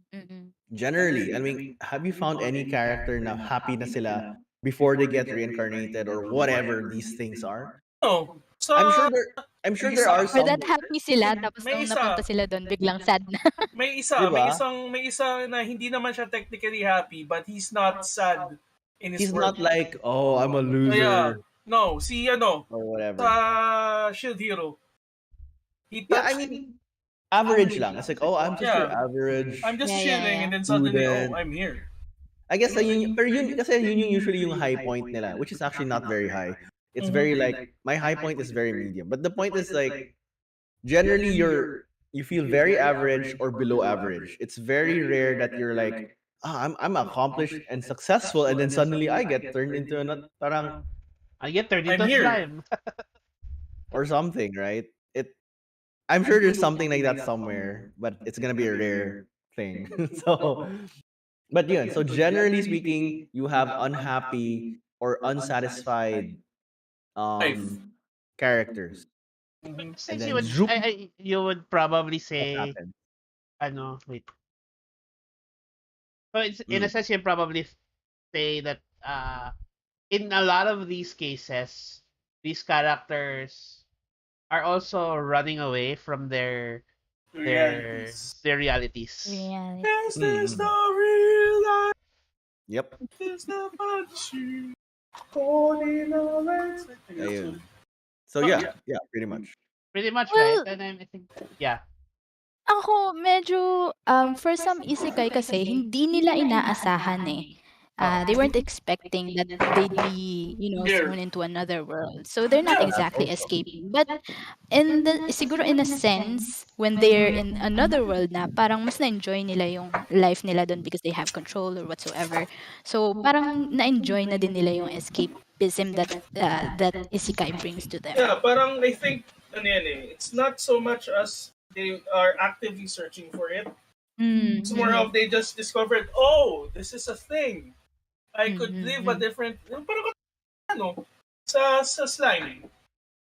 Generally, I mean, have you found any character na happy na sila before they get reincarnated or whatever these things are? No. I'm Sa sure there I'm sure there are isa, Or some, that happy sila tapos may nung napunta isa, sila doon biglang sad na. di ba? may isa na hindi naman siya technically happy but he's not sad in his He's work. not like, oh, I'm a Yeah. loser No, si ano, or whatever. sa Shield Hero. He Yeah, I touched, mean, average lang. It's like, oh, I'm just your yeah, average I'm just chilling Yeah. and then suddenly, oh, student. I'm here. I guess pero yun kasi yun yung usually yung high point nila, which is actually not very high. It's Mhm. very like my high point is very medium. But the point is like generally you feel very average or below average. It's very rare that you're like, I'm accomplished and successful, and then suddenly I get turned into a parang I get turned I'm into here. slime. or something, right? I'm sure there's something like that somewhere, but it's gonna be a rare thing. So, but yun. So generally speaking, you have unhappy or unsatisfied Life. characters, Mhm. and Since then zoop, you would probably what say, happened? ano, wait. So it's in a Mm. sense, you'd probably say that in a lot of these cases, these characters are also running away from Realities. their realities. Reality. Is this Mm. the real life? Yep. Is the fantasy? Holding our legs. Ayun. So yeah, pretty much. Pretty much, right? Well, And I think, yeah. ako medyo, for some isekai kasi hindi nila inaasahan, eh. They weren't expecting that they'd be, Here. thrown into another world. So they're not Yeah. That's exactly also. escaping. But siguro in a sense, when they're in another world na, parang mas na-enjoy nila yung life nila dun because they have control or whatsoever. So parang na-enjoy na din nila yung escapism that isekai brings to them. Yeah, parang I think, ano yan eh, it's not so much as they are actively searching for it. It's more Mm. of they just discovered, oh, this is a thing. I could live a Mm. different, yung parang ano, sa slime.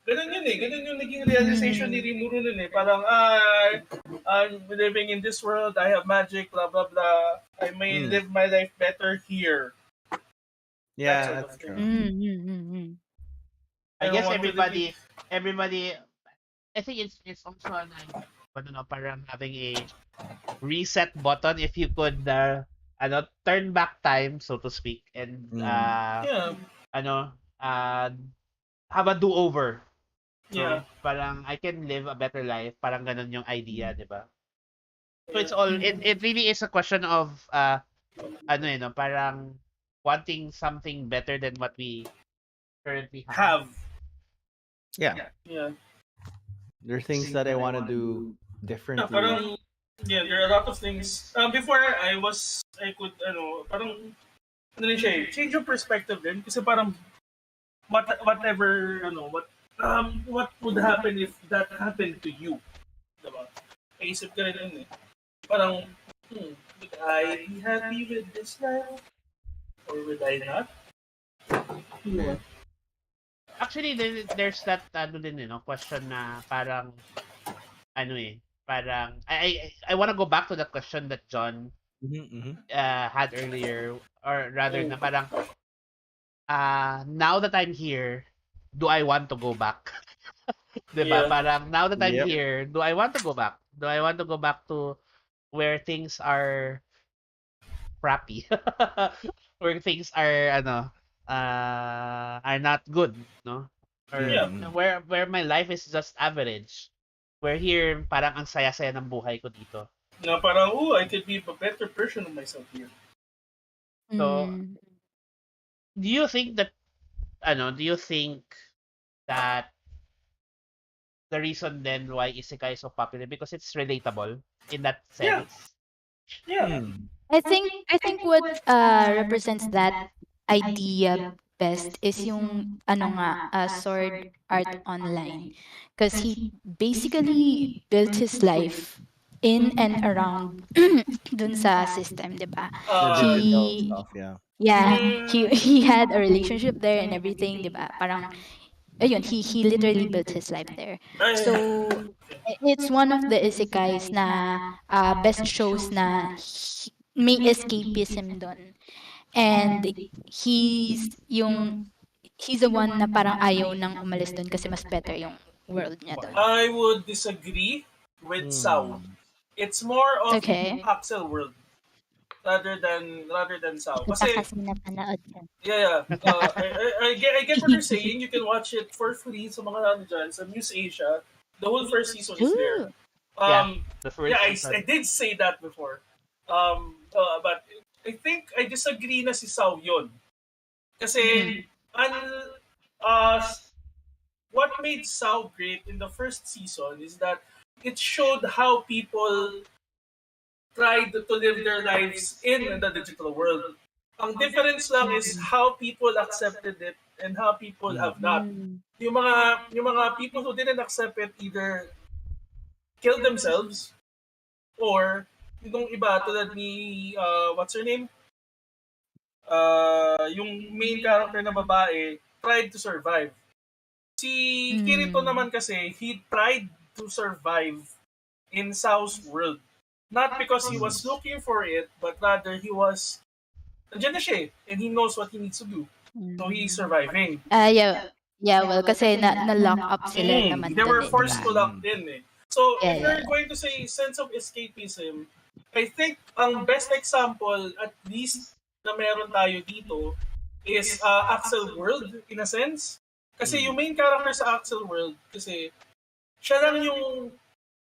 Ganun yun eh. Ganun yung naging realization ni Rimuru nun eh. Parang, I'm living in this world, I have magic, blah, blah, blah. I may Mm. live my life better here. That Yeah, sort that's of true. thing. Mm. I I don't guess want to everybody, I think it's also an I don't know, parang having a reset button if you could turn back time, so to speak, and Yeah, ano uh have a do-over, yeah. no? Parang I can live a better life, parang ganun yung idea, 'di ba? So it's Yeah. all Mm. it really is a question of no, parang wanting something better than what we currently have. Have. Yeah. Yeah. There are things that I want to do Yeah, differently. parang, yeah, there are a lot of things. Before, I could, parang, ano rin siya change of perspective din. Kasi parang, whatever, what would happen if that happened to you? Diba? Naisip ka rin yun eh. Parang, would I be happy with this life? Or would I not? Yeah. Actually, there's that din, question na parang parang I want to go back to that question that John had earlier, or rather na parang now that I'm here, do I want to go back? 'Di ba? Yeah. Parang now that I'm Yep. here, do I want to go back? Do I want to go back to where things are crappy? Where things are not good, no? Or Yeah. where my life is just average. Where here parang ang saya-saya ng buhay ko dito. Na parang, I could be a better version of myself here. So, Mm. do you think that do you think that the reason then why isekai is so popular because it's relatable in that Yeah. sense? Yeah. I think what represents that idea best is yung sword art online, because he basically built his life in and around dun sa system, 'di ba? The Uh, digital He stuff, yeah. yeah, he mm, he had a relationship there and everything, 'di ba? Parang ayun, he literally built his life there. I, So it's one of the isekais na best shows na may escapism doon. And he's the one na parang ayaw nang umalis doon kasi mas better yung world niya doon. I would disagree with Sao. It's more of Okay. Axel world rather than Sao. Kita Kasi kasi napanood ko. yeah. I get what you're saying. You can watch it for free sa mga ano dyan, sa News Asia. The whole first season is there. Ooh. The first Yeah, I season. did say that before. But I think I disagree na si Sao yun. Kasi, uh, what made Sao great in the first season is that it showed how people tried to live their lives in the digital world. Ang difference lang is how people accepted it and how people have not. Yung mga people who didn't accept it either killed themselves or yung iba tulad ni what's her name? Yung main character na babae tried to survive. Si Kirito naman kasi, he tried to survive in Sao's world. Not because he was looking for it, but rather he was, nandiyan na siya eh, and he knows what he needs to do. So he's surviving. Yeah. Yeah, well, kasi na-lock up sila naman They were dun eh, forced to diba? lock in eh. So Yeah, if you're yeah. going to say sense of escapism, I think ang best example, at least na meron tayo dito, is Axel World, in a sense. Kasi yung main character sa Axel World, kasi siya lang yung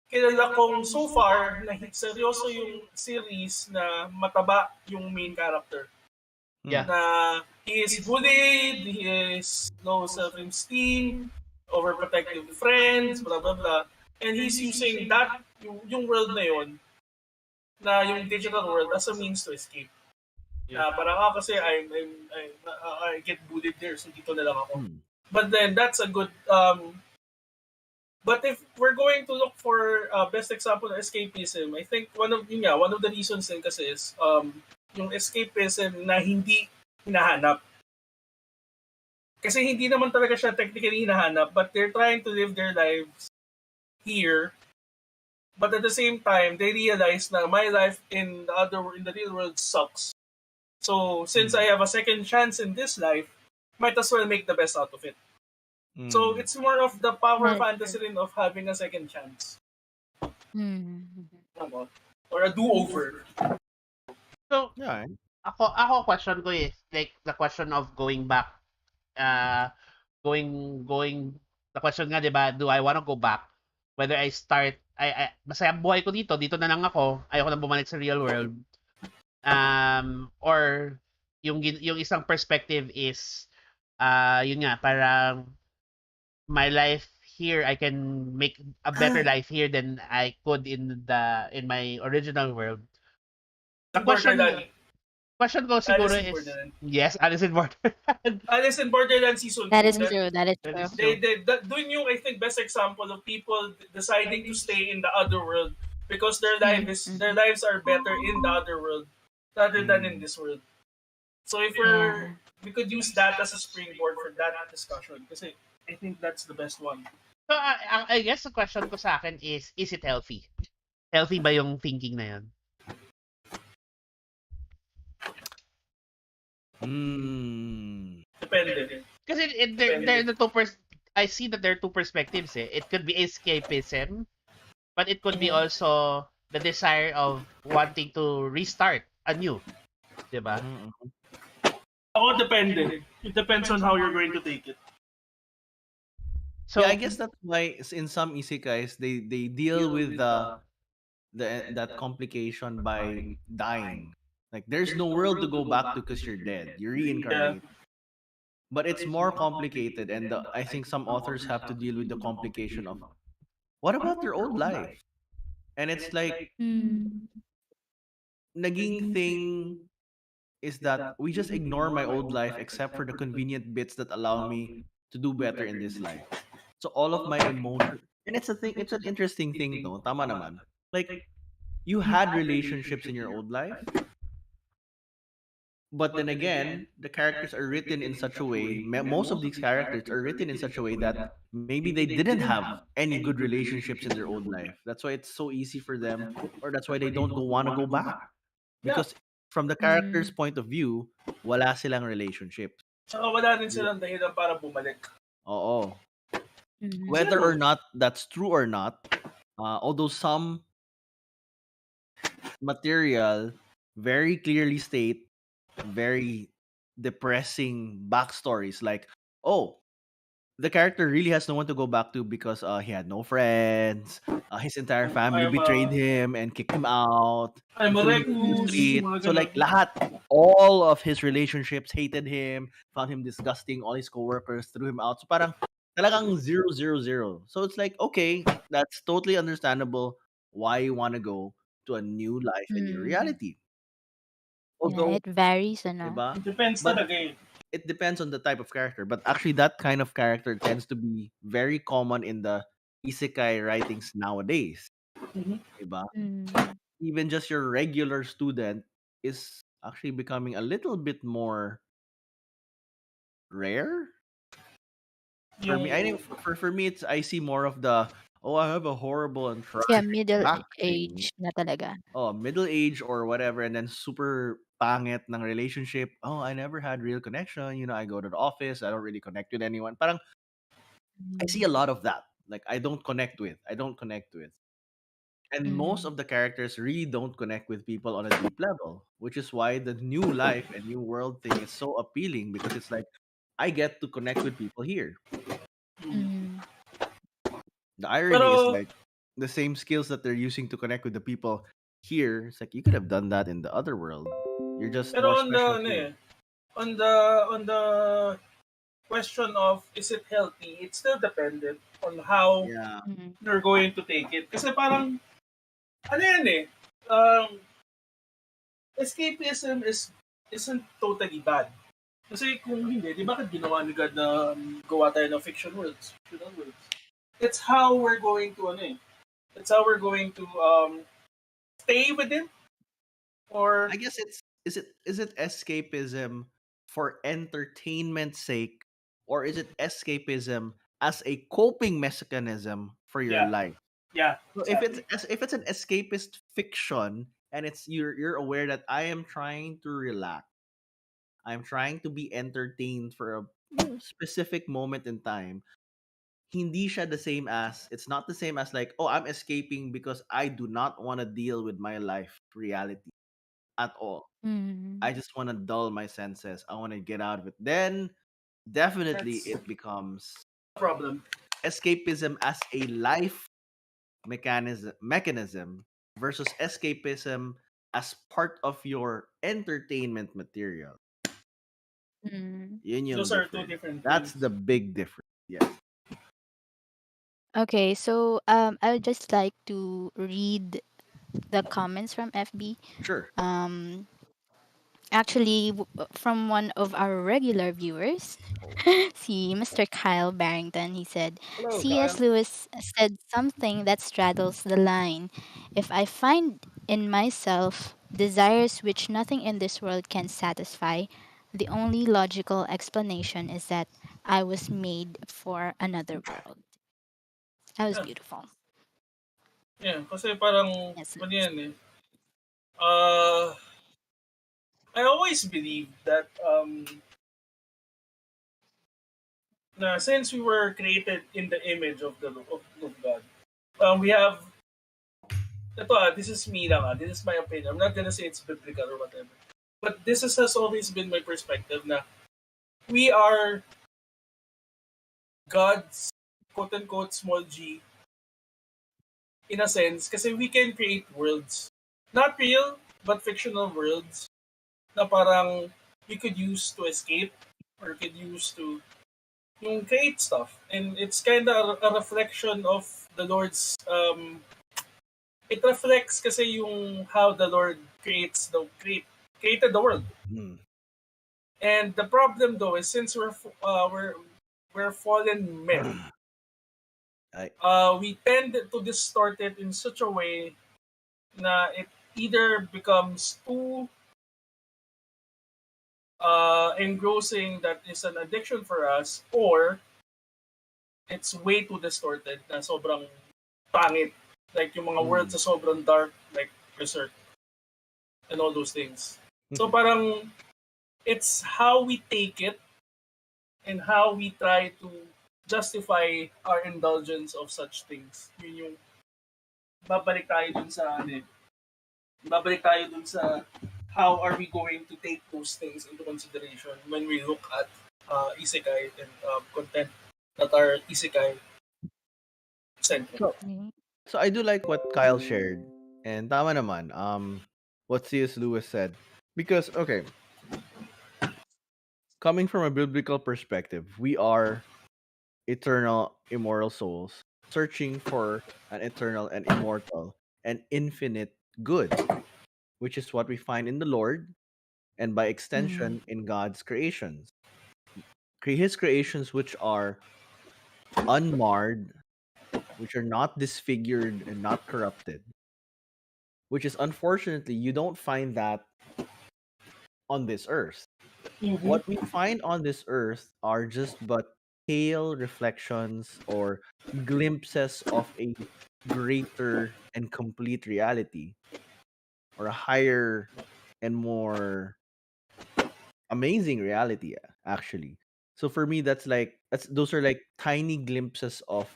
kilala kong so far na seryoso yung series na mataba yung main character. Yeah. Na he is bullied, he is low self-esteem, overprotective friends, blah blah blah. And he's using that, yung world na yun, na yung digital world as a means to escape. Na parang kasi I get bullied there, so dito na lang ako. But then that's a good but if we're going to look for best example of escapism, I think one of the reasons din kasi is yung escapism na hindi hinahanap. Kasi hindi naman talaga siya technically hinahanap, but they're trying to live their lives here. But at the same time, they realize na my life in the real world sucks. So since I have a second chance in this life, might as well make the best out of it. So Mm. it's more of the power That is true. fantasy rin of having a second chance. Mm. Tama? Or a do-over. So, Yeah. ako question ko is like the question of going back. Uh, going the question nga 'di ba, do I wanna go back? Whether I start masaya ang buhay ko dito na lang ako, ayoko na bumalik sa real world. Or yung isang perspective is yun nga parang my life here I can make a better life here than I could in my original world. The In Borderland. question ko siguro Alice in is Borderland. yes, Alice in Borderland. Alice in Borderland Season That 2. is true. That is That true. is true. Doon yung, I think, best example of people deciding to stay in the other world because their Mm. lives are better in the other world rather than in Mm. this world. So if Yeah. we could use that as a springboard for that discussion kasi I think that's the best one. So I guess the question ko sa akin is it healthy? Healthy ba yung thinking na yun? Depende. Kasi there the I see that there are two perspectives eh. It could be escapism, but it could be also the desire of wanting to restart anew, 'di ba? Mm. Ako depende. It depends on how you're going to take it. So Yeah, I guess that's why in some isekais they deal with that complication by dying. Like there's no world to go back to because you're dead. You Yeah. reincarnate. But it's more complicated, and I think some authors have to deal with the complication of what about your old life? And it's like Mm. naging thing is that we just ignore my old life except for the convenient bits that allow me to do better in this life. So all of my emotion, and it's a thing. It's an interesting thing, though. Tama naman. Like you had relationships in your old life, but then again, the characters are written in such a way. Most of these characters are written in such a way that maybe they didn't have any good relationships in their old life. That's why it's so easy for them, or that's why they don't go want to go back Yeah. because from the character's Mm. point of view, wala silang relationship. Tsaka wala rin silang dahilan para bumalik. Oo. Mm. Whether or not that's true or not, although some material very clearly state very depressing backstories, like, oh, the character really has no one to go back to because he had no friends, his entire family I'm betrayed him and kicked him out, he I'm a couldn't eat to recluse, sleep. mga So like ganun. lahat, all of his relationships hated him, found him disgusting, all his coworkers threw him out. So parang talagang 000. So it's like, okay, that's totally understandable why you want to go to a new life and new Mm. reality. Yeah, Although, it varies, ano? diba? It depends But talaga eh. it depends on the type of character. But actually, that kind of character tends to be very common in the isekai writings nowadays. Mhm. Diba? Mm. Even just your regular student is actually becoming a little bit more rare. For me, I think Yung, for me, it's I see more of the, oh, I have a horrible and Yeah, tragic middle backstory. age na talaga. Oh, middle age or whatever, and then super pangit ng relationship. Oh, I never had real connection. I go to the office. I don't really connect with anyone. Parang I see a Mm. lot of that. Like I don't connect with. I don't connect with. And most Mm. of the characters really don't connect with people on a deep level, which is why the new life and new world thing is so appealing because it's like I get to connect with people here. Mm. The irony is pero like the same skills that they're using to connect with the people here. It's like you could have done that in the other world. You're just more on the special ano here. eh, on the question of is it healthy, it's still dependent on how Yeah. Mm. you're going to take it. Kasi parang ano yan eh, um, escapism isn't totally bad. Kasi kung hindi, di bakit ginawa ni God na gawa tayo ng fictional worlds? It's how we're going to ano eh, it's how we're going to stay with it or I guess it's is it escapism for entertainment's sake, or is it escapism as a coping mechanism for your yeah, life? yeah, So if it's exactly. if it's an escapist fiction and it's you're aware that I am trying to relax, I'm trying to be entertained for a specific moment in time. hindi siya the same as it's not the same as like, oh, I'm escaping because I do not want to deal with my life reality at all. Mm. I just want to dull my senses. I want to get out of it. Then definitely That's it becomes a problem. escapism as a life mechanism versus escapism as part of your entertainment material. Mm. Yun yung Those are two difference. different That's things. the big difference. Yes. Okay, so I would just like to read the comments from FB. Sure. Um, Actually, from one of our regular viewers, Oh. see Mr. Kyle Barrington, he said, Hello, C.S. Kyle. Lewis said something that straddles the line. If I find in myself desires which nothing in this world can satisfy, the only logical explanation is that I was made for another world. That was Yeah, beautiful. yeah. Kasi parang, Yes. ano yan eh. Uh, I always believe that na since we were created in the image of of God, we have ito this is me lang this is my opinion. I'm not gonna say it's biblical or whatever. But has always been my perspective na we are God's quote unquote small g in a sense kasi we can create worlds. Not real, but fictional worlds na parang we could use to escape or could use to yung create stuff. And it's kind of a reflection of the Lord's it reflects kasi yung how the Lord created the world. Mm. And the problem though is since we're fallen men, I, we tend to distort it in such a way na it either becomes too engrossing that is an addiction for us, or it's way too distorted na sobrang pangit. Like yung mga words mm. sa sobrang dark, like Berserk, and all those things. So parang it's how we take it and how we try to justify our indulgence of such things. Yun yung babalik tayo dun sa ano eh, babalik tayo dun sa how are we going to take those things into consideration when we look at isekai and content that are isekai centric. So, Mm. so I do like what Kyle shared. And tama naman, what C.S. Lewis said. Because, okay, coming from a biblical perspective, we are eternal, immortal souls searching for an eternal and immortal and infinite good, which is what we find in the Lord and by Mm. extension in God's creations. His creations which are unmarred, which are not disfigured and not corrupted, which is unfortunately you don't find that on this earth. Mm-hmm. What we find on this earth are just but pale reflections or glimpses of a greater and complete reality or a higher and more amazing reality actually. So for me that's those are like tiny glimpses of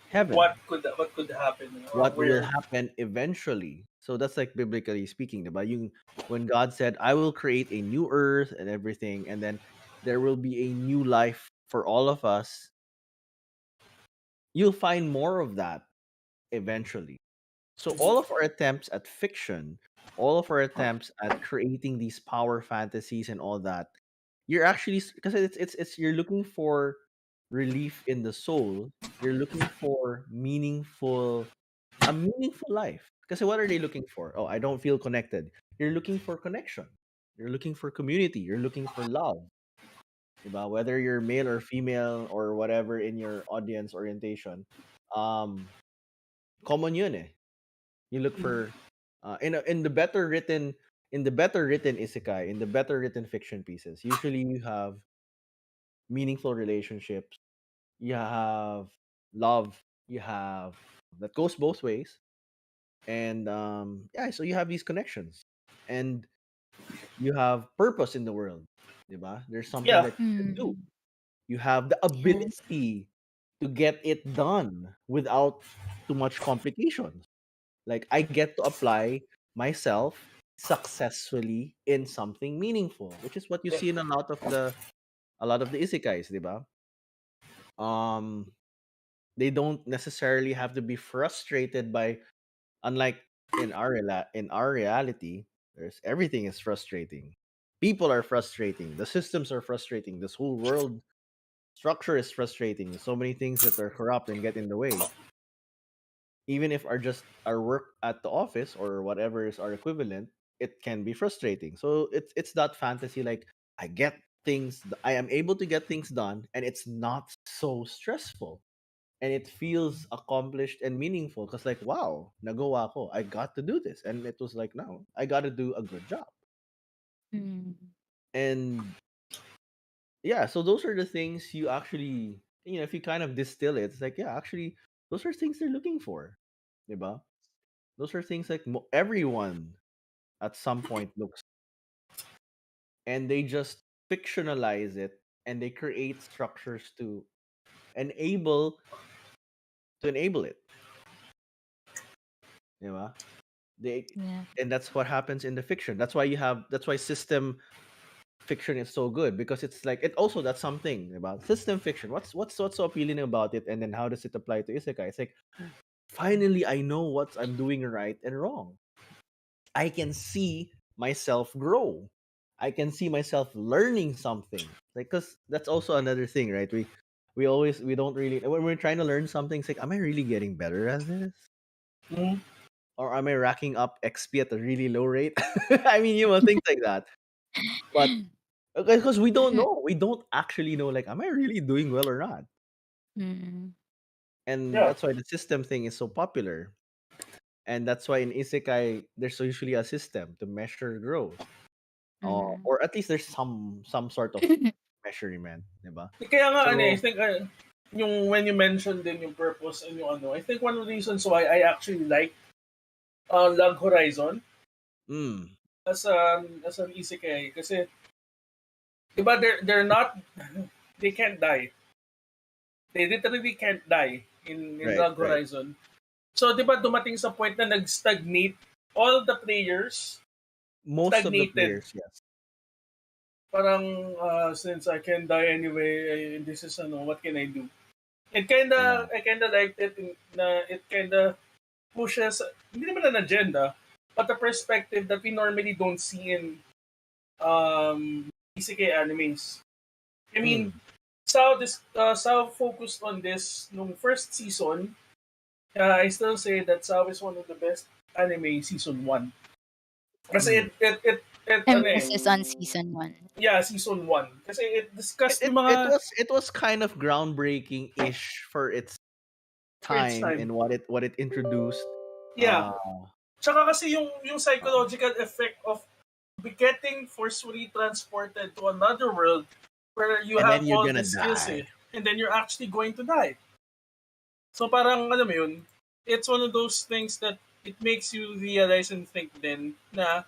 heaven, What could happen or what will where happen eventually. So that's like biblically speaking, diba? Yung when God said, "I will create a new earth and everything, and then there will be a new life for all of us." You'll find more of that eventually. So all of our attempts at fiction, all of our attempts at creating these power fantasies and all that, you're actually because it's you're looking for relief in the soul. You're looking for a meaningful life. Because what are they looking for? Oh, I don't feel connected. You're looking for connection. You're looking for community. You're looking for love. Diba? Whether you're male or female or whatever in your audience orientation, um, common yun eh. You look for in the better written isekai, in the better written fiction pieces. Usually you have meaningful relationships. You have love. You have that goes both ways. And yeah, so you have these connections and you have purpose in the world, diba? There's something yeah that you can do. Mm. You have the Yes. ability to get it done without too much complications. Like I get to apply myself successfully in something meaningful, which is what you see in a lot of the isekais, diba? Um they don't necessarily have to be frustrated by, unlike in our reality, there's everything is frustrating. People are frustrating, the systems are frustrating, this whole world structure is frustrating. So many things that are corrupt and get in the way. Even if our work at the office or whatever is our equivalent, it can be frustrating. So it's that fantasy, like I am able to get things done, and it's not so stressful, and it feels accomplished and meaningful, because like, wow, nagawa ko, I got to do this, and it was like, now I got to do a good job. Mm. And yeah, so those are the things you actually, if you kind of distill it, it's like, yeah, actually, those are things they're looking for, diba? Those are things like everyone at some point looks, and they just fictionalize it, and they create structures enable to enable it, diba? They Yeah. And that's what happens in the fiction. That's why system fiction is so good, because it's like, it also, that's something about system fiction. What's so appealing about it, and then how does it apply to isekai? It's like, finally I know what I'm doing right and wrong. I can see myself grow. I can see myself learning something. Like, cause that's also another thing, right? We don't really, when we're trying to learn something, it's like, am I really getting better at this? Mhm. Or am I racking up XP at a really low rate? I mean, things like that. But because we don't know, we don't actually know, like, am I really doing well or not? Mm. And Yeah. that's why the system thing is so popular. And that's why in isekai there's usually a system to measure growth. Mm. Or at least there's some sort of measurement, diba? Kaya nga, I So, think, yung when you mentioned din yung purpose and yung I think one of the reasons why I actually like Log Horizon mm, as an isekai, kasi, di ba, they're not, they can't die. They literally can't die in right, Log right. Horizon. So, di ba, dumating sa point na nag-stagnate, all the players Most of the stagnated. players, yes. Parang, since I can die anyway, this is, what can I do? Yeah. I kinda liked it, na it kinda pushes, hindi naman an agenda, but a perspective that we normally don't see in isekai animes. I mean, Mm, Sao focused on this nung first season. I still say that Sao is one of the best anime season 1. Kasi mm. Emphasis on season 1. yeah, season 1. Kasi it It, discussed it yung it mga was it was kind of groundbreaking ish for its first time time. and what it introduced. Yeah. Uh Tsaka kasi yung um, psychological effect of getting forcefully transported to another world where you and then have you're all gonna these skills, die. and then you're actually going to die. So parang, alam mo yun, it's one of those things that it makes you realize and think then na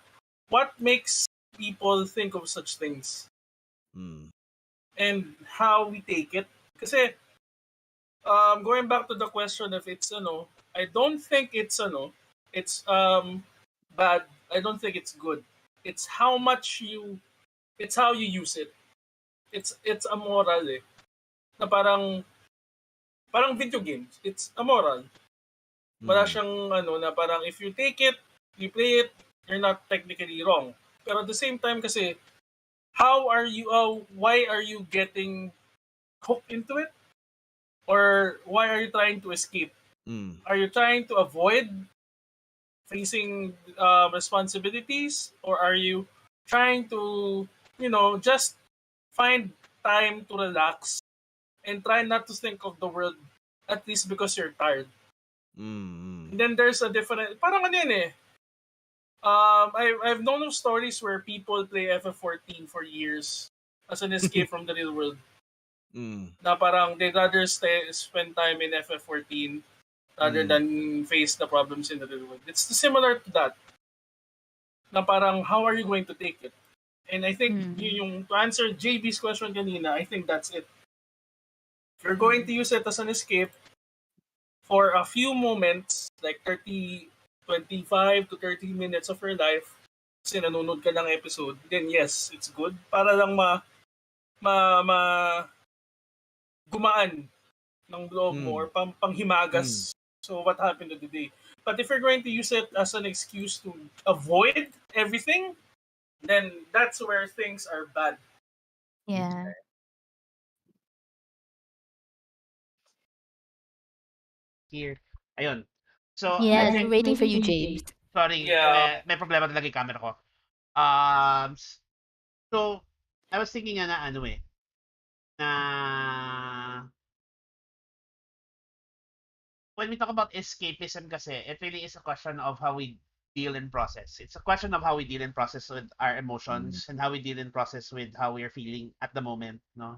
what makes people think of such things Mm, and how we take it. Kasi, going back to the question if it's, I don't think it's bad. I don't think it's good. It's it's how you use it. It's a moral eh. Na parang video games. It's a moral. Wala mm, siyang na parang if you take it, you play it, you're not technically wrong. Pero at the same time kasi, why are you getting hooked into it? Or why are you trying to escape? mm, Are you trying to avoid facing responsibilities? Or are you trying to, just find time to relax and try not to think of the world, at least because you're tired? mm, And then there's a different, parang ano yun eh, I've known of stories where people play FF14 for years as an escape from the real world. mm, Na parang they'd rather spend time in FF14 rather mm, than face the problems in the real world. It's similar to that. Na parang how are you going to take it? And I think Mm. yung to answer JB's question kanina, I think that's it. You're going to use it as an escape for a few moments, like 25 to 30 minutes of your life, kasi nanonood ka ng episode, then yes, it's good. Para lang ma gumaan ng loob mo or panghimagas. So what happened to the day? But if you're going to use it as an excuse to avoid everything, then that's where things are bad. Yeah. Here. Ayun. So, I Yes, we're think, waiting for you, James. sorry, Yeah. may problema talaga yung camera ko. So, I was thinking nga na ano eh, na when we talk about escapism kasi, it really is a question of how we deal and process. It's a question of how we deal and process with our emotions and how we deal and process with how we're feeling at the moment, no?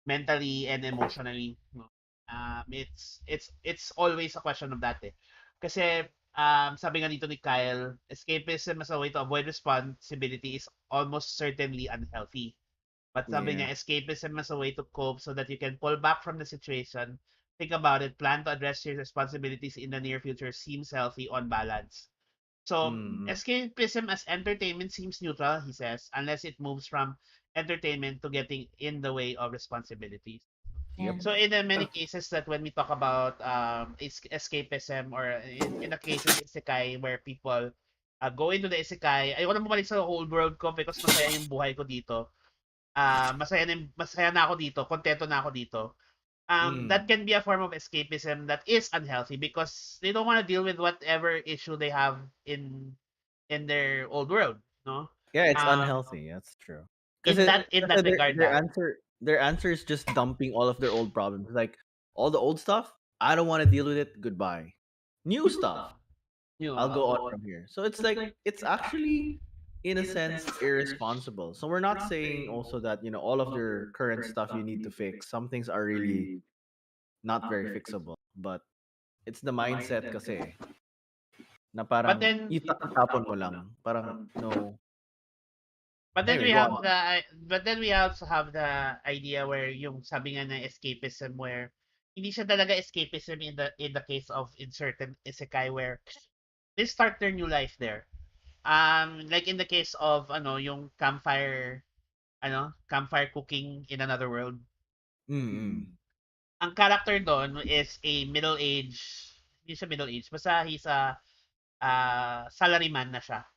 Mentally and emotionally, no? It's always a question of that eh. Kasi sabi nga dito ni Kyle, escapism as a way to avoid responsibility is almost certainly unhealthy. But sabi niya, escapism as a way to cope so that you can pull back from the situation, think about it, plan to address your responsibilities in the near future seems healthy on balance. So, escapism as entertainment seems neutral, he says, unless it moves from entertainment to getting in the way of responsibilities. Yeah. So, in the many cases that when we talk about escapism or in the case of Isekai where people go into the Isekai, ayoko na bumalik sa whole world ko because masaya yung buhay ko dito. Masaya na ako dito, kontento na ako dito. That can be a form of escapism that is unhealthy because they don't want to deal with whatever issue they have in their old world, no? Yeah, it's unhealthy. That's true. In that regard, Their answer is just dumping all of their old problems. Like all the old stuff, I don't want to deal with it. Goodbye. New stuff, I'll go on from here. So it's like it's actually in a sense irresponsible. So we're not saying also that, all of their current stuff you need to fix. Some things are really not very fixable, but it's the mindset kasi na but parang then itapon mo lang. Parang no. But then Anyway, we go have on. but then we also have the idea where yung sabi nga na escapism where hindi siya talaga escapism in the case of in certain isekai where they start their new life there. Like in the case of yung campfire cooking in another world. Ang character doon is a hindi siya middle age, basta he's a salaryman na siya.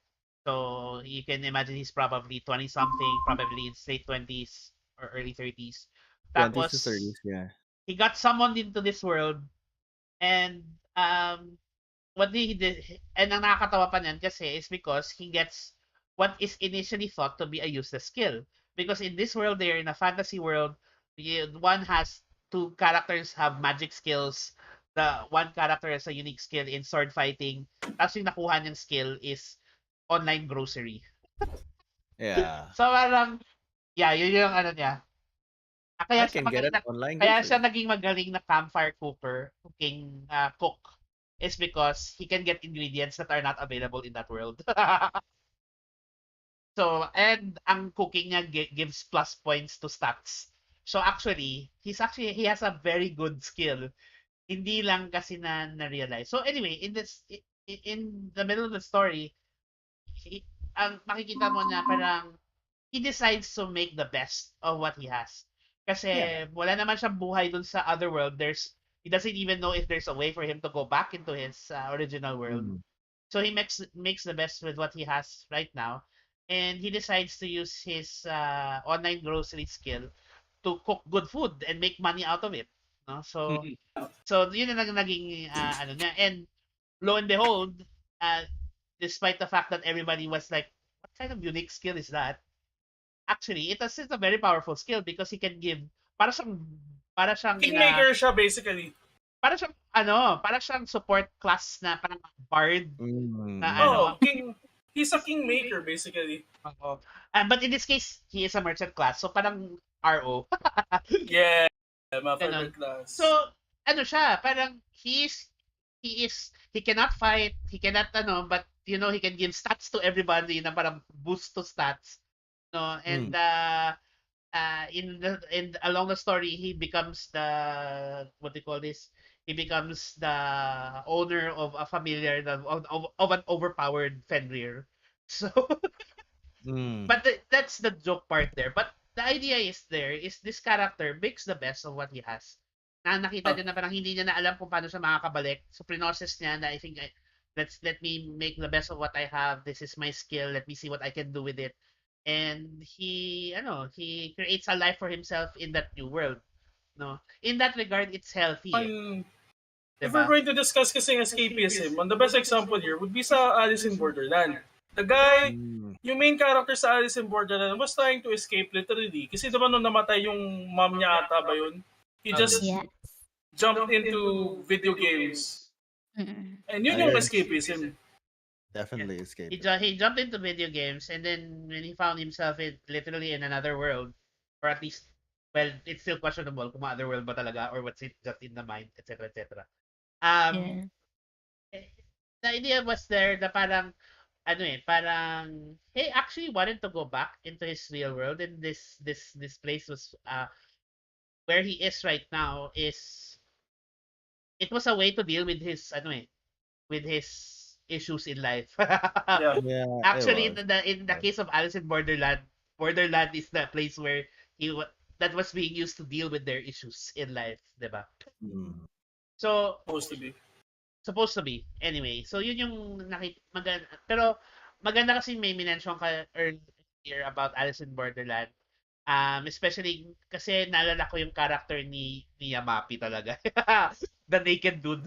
So you can imagine he's probably 20 something, probably in late 20s or early 30s. 20s to Tapos 30s, yeah. he got summoned into this world and what he did, and ang nakakatawa pa niyan kasi is because he gets what is initially thought to be a useless skill. Because in this world, they're in a fantasy world. One has two characters have magic skills. The one character has a unique skill in sword fighting. Tapos yung nakuha niyang skill is online grocery. Yeah. So parang, yun yung ano niya. I can get an online Kaya siya grocery. naging magaling na campfire cook is because he can get ingredients that are not available in that world. So, and ang cooking niya gives plus points to stats. So actually, he has a very good skill. Hindi lang kasi na-realize. So anyway, in the middle of the story, ang makikita mo na parang he decides to make the best of what he has. Kasi wala naman siyang buhay dun sa other world. He doesn't even know if there's a way for him to go back into his original world. So he makes the best with what he has right now, and he decides to use his online grocery skill to cook good food and make money out of it. No? So yun ang naging ano niya. And lo and behold, despite the fact that everybody was like, what kind of unique skill is that? Actually, it's a very powerful skill because he can give para siyang Kingmaker siya basically. para siyang support class na parang bard na He's a kingmaker basically. But in this case, he is a merchant class. So parang RO. Yeah, my favorite class. So siya, parang he cannot fight, he cannot but he can give stats to everybody na parang boost to stats. No, and in along the story, he becomes the, what do you call this? He becomes the owner of a familiar of an overpowered Fenrir. So, Mm. but that's the joke part there. But the idea is this character makes the best of what he has. Na nakita Ah, niya na parang hindi niya na alam kung paano siya makakabalik. So, process niya na, I think, let me make the best of what I have. This is my skill. Let me see what I can do with it. And he creates a life for himself in that new world. No, in that regard, it's healthy, on, if we're 'di going to discuss kasing escapism, the best example here would be sa Alice in Borderland. The guy, Mm. yung main character sa Alice in Borderland was trying to escape literally. Kasi diba nung namatay yung mom niya ata ba yun? He just Yes. jumped into video games. Mm. And yun I yung guess escapism. Yeah. definitely escape. He jumped into video games, and then when he found himself literally in another world, or at least, well, it's still questionable kung other world ba talaga or what's it just in the mind, etc. etc. Um, Yeah. eh, the idea was there na parang parang he actually wanted to go back into his real world, and this place was where he is right now is it was a way to deal with his with his issues in life. Yeah. Yeah, it Actually, was. in the case of Alice in Borderland, Borderland is the place where that was being used to deal with their issues in life, 'di ba? Mm. So, Supposed to be. supposed to be. Anyway, so yun yung maganda. Pero maganda kasi may minention ka earlier about Alice in Borderland. Especially kasi naalala ko yung character ni Yamapi talaga. The naked dude.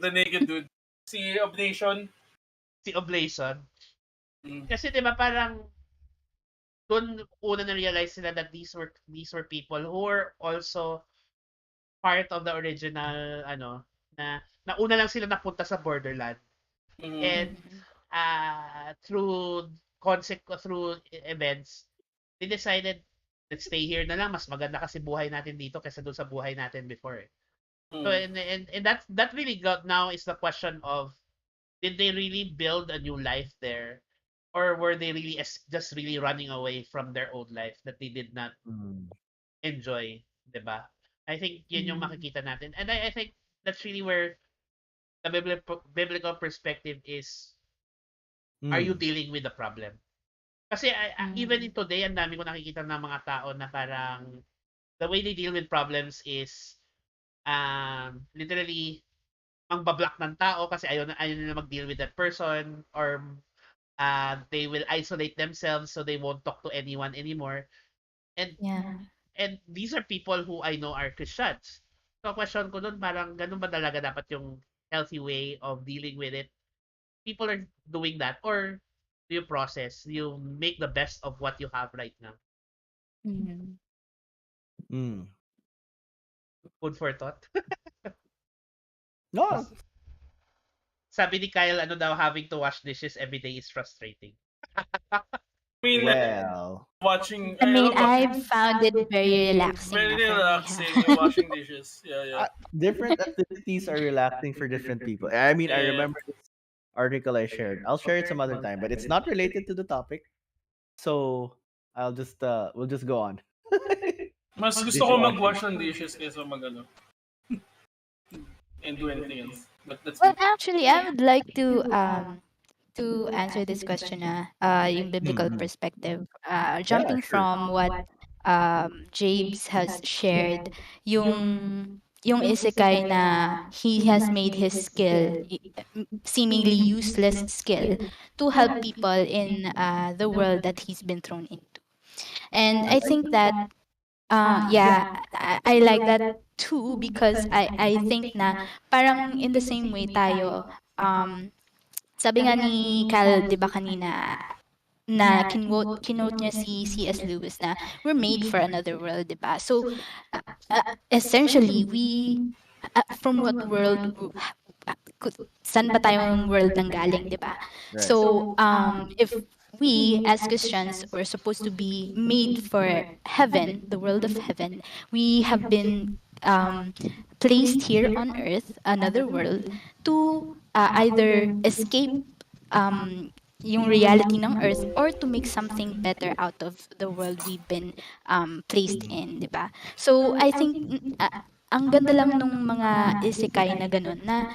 The naked dude. Si Oblation. Si Oblation. Mm. Kasi 'di ba parang doon una na realize nila that these were people who were also part of the original na nauna lang sila napunta sa Borderland. Mm. And Mm. through through events, they decided, let's stay here na lang, mas maganda kasi buhay natin dito kaysa doon sa buhay natin before. So, Mm. and that really got now is the question of, did they really build a new life there, or were they really just really running away from their old life that they did not Mm. enjoy, 'di ba? I think yun yung Mm. makikita natin. And I think that's really where the biblical perspective is, are you Mm. dealing with the problem? Kasi even in Mm. today, ang dami ko nakikita ng mga tao na parang the way they deal with problems is literally mangbablock ng tao kasi ayaw nila mag-deal with that person, or they will isolate themselves so they won't talk to anyone anymore. And Yeah. and these are people who I know are Christians. So question ko dun, parang ganun ba talaga dapat yung healthy way of dealing with it? People are doing that, or do you process, you make the best of what you have right now? Mm. Mm. Food for thought. No. Sabi ni Kyle, ano daw, having to wash dishes every day is frustrating. I mean, Well. I I mean, love I've found it very relaxing very na for me. relaxing yung washing dishes. Yeah, yeah. Different activities are relaxing for different people. I mean, I Yeah. remember this article I shared. I'll share it some other time, but it's not related to the topic. So I'll just we'll just go on. Mas gusto ko Dishwashing. mag-wash ng dishes kaysa and do anything else. But that's Well, me. actually, I would like to answer this question yung biblical Mm-mm. perspective. Yeah, Jumping sure. from what James has shared, yung isekai na he has made his skill, seemingly useless skill, to help people in the world that he's been thrown into. And I think that yeah, I like that too, because I think na parang in the same way tayo, sabi nga ni Cal 'di ba kanina, na kinote niya si C.S. Lewis na we're made for another world, 'di ba? So essentially we from what world saan ba tayong world nanggaling, 'di ba? Right. So if we as Christians were supposed to be made for heaven, the world of heaven, we have been placed here on earth, another world, to either escape yung reality ng Earth, or to make something better out of the world we've been placed in, 'di ba? So I think ang ganda lang nung mga isekai na ganun na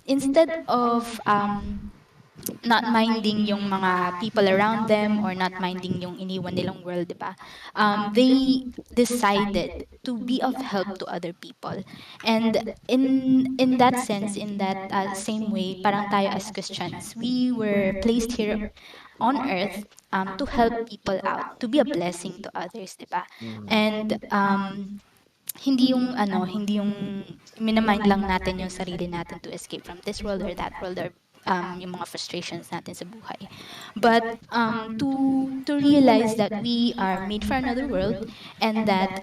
instead of not minding yung mga people around them, or not minding yung iniwan nilang world, di ba? They decided to be of help to other people. And in that sense, in that same way, parang tayo as Christians, we were placed here on earth to help people out, to be a blessing to others, di ba? And hindi yung minamind lang natin yung sarili natin to escape from this world or that world, or yung mga frustrations natin sa buhay. But to realize that we are made for another world, and that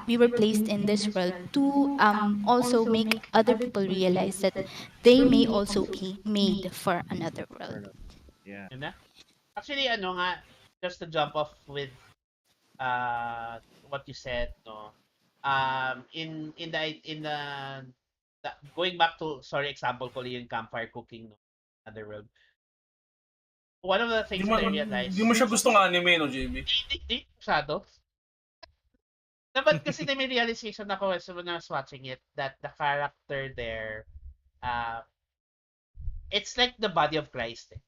we were placed in this world to also make other people realize that they may also be made for another world. Yeah. Yun na. Actually, ano nga, just to jump off with what you said, no. In the going back to, sorry, example ko yung campfire cooking, no, other world. One of the things that I realized, Di mo siya gustong anime, no, JB? hindi masyado. Dapat kasi na may realization ako as when I was watching it, that the character there, uh, it's like the body of Christ.